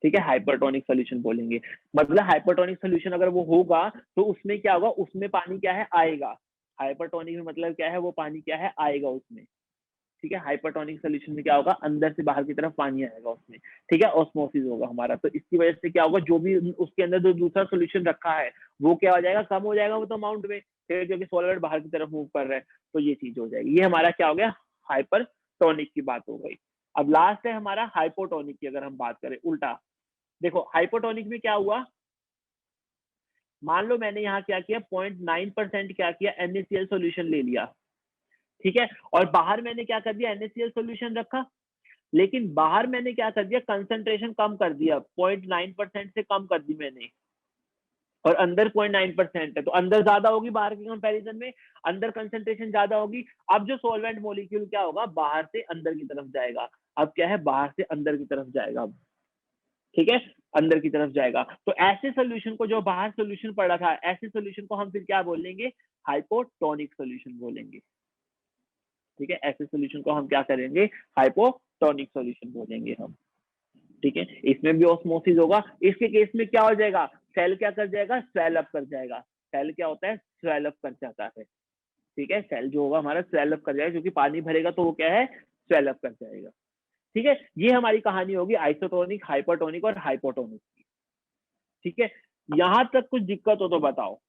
ठीक है, हाइपरटोनिक सोल्यूशन बोलेंगे। मतलब हाइपरटोनिक सोल्यूशन अगर वो होगा तो उसमें क्या होगा, उसमें पानी क्या है, आएगा। हाइपरटोनिक में मतलब क्या है, वो पानी क्या है, आएगा उसमें। ठीक है, हाइपरटोनिक सोल्यूशन में क्या होगा, अंदर से बाहर की तरफ पानी आएगा उसमें। ठीक है, ऑस्मोसिस होगा हमारा। तो इसकी वजह से क्या होगा, जो भी उसके अंदर जो दूसरा सोल्यूशन रखा है वो क्या हो जाएगा, कम हो जाएगा वो तो अमाउंट में, फिर क्योंकि सॉल्वेंट बाहर की तरफ मूव कर रहा है, तो ये चीज हो जाएगी। ये हमारा क्या हो गया, हाइपरटोनिक की बात हो गई। अब लास्ट है हमारा हाइपोटोनिक की। अगर हम बात करें उल्टा, देखो हाइपोटोनिक में क्या हुआ, मान लो मैंने यहाँ क्या किया, 0.9% क्या किया, NaCl सॉल्यूशन ले लिया। ठीक है, और बाहर मैंने क्या कर दिया, NaCl सॉल्यूशन रखा, लेकिन बाहर मैंने क्या कर दिया, कंसंट्रेशन कम कर दिया, 0.9% से कम कर दी मैंने, और अंदर 0.9% है, तो अंदर ज्यादा होगी बाहर के कंपैरिजन में, अंदर कंसंट्रेशन ज्यादा होगी। अब जो सॉल्वेंट मॉलिक्यूल क्या होगा, बाहर से अंदर की तरफ जाएगा। अब क्या है, बाहर से अंदर की तरफ जाएगा अब। ठीक है, अंदर की तरफ जाएगा। तो ऐसे सोल्यूशन को, जो बाहर सोल्यूशन पड़ा था, ऐसे सोल्यूशन को हम फिर क्या बोलेंगे, हाइपोटोनिक सोल्यूशन बोलेंगे। ठीक है, ऐसे सोल्यूशन को हम क्या करेंगे, हाइपोटोनिक सोल्यूशन बोलेंगे हम। ठीक है, इसमें भी ऑस्मोसिस होगा। इसके केस में क्या हो जाएगा, सेल क्या कर जाएगा, स्वेल अप कर जाएगा। सेल क्या होता है, स्वेल अप कर जाता है। ठीक है, सेल जो होगा हमारा स्वेल अप कर जाएगा, क्योंकि पानी भरेगा तो वो क्या है, स्वेल अप कर जाएगा। ठीक है, ये हमारी कहानी होगी आइसोटोनिक, हाइपरटोनिक और हाइपोटोनिक की। ठीक है, यहां तक कुछ दिक्कत हो तो बताओ।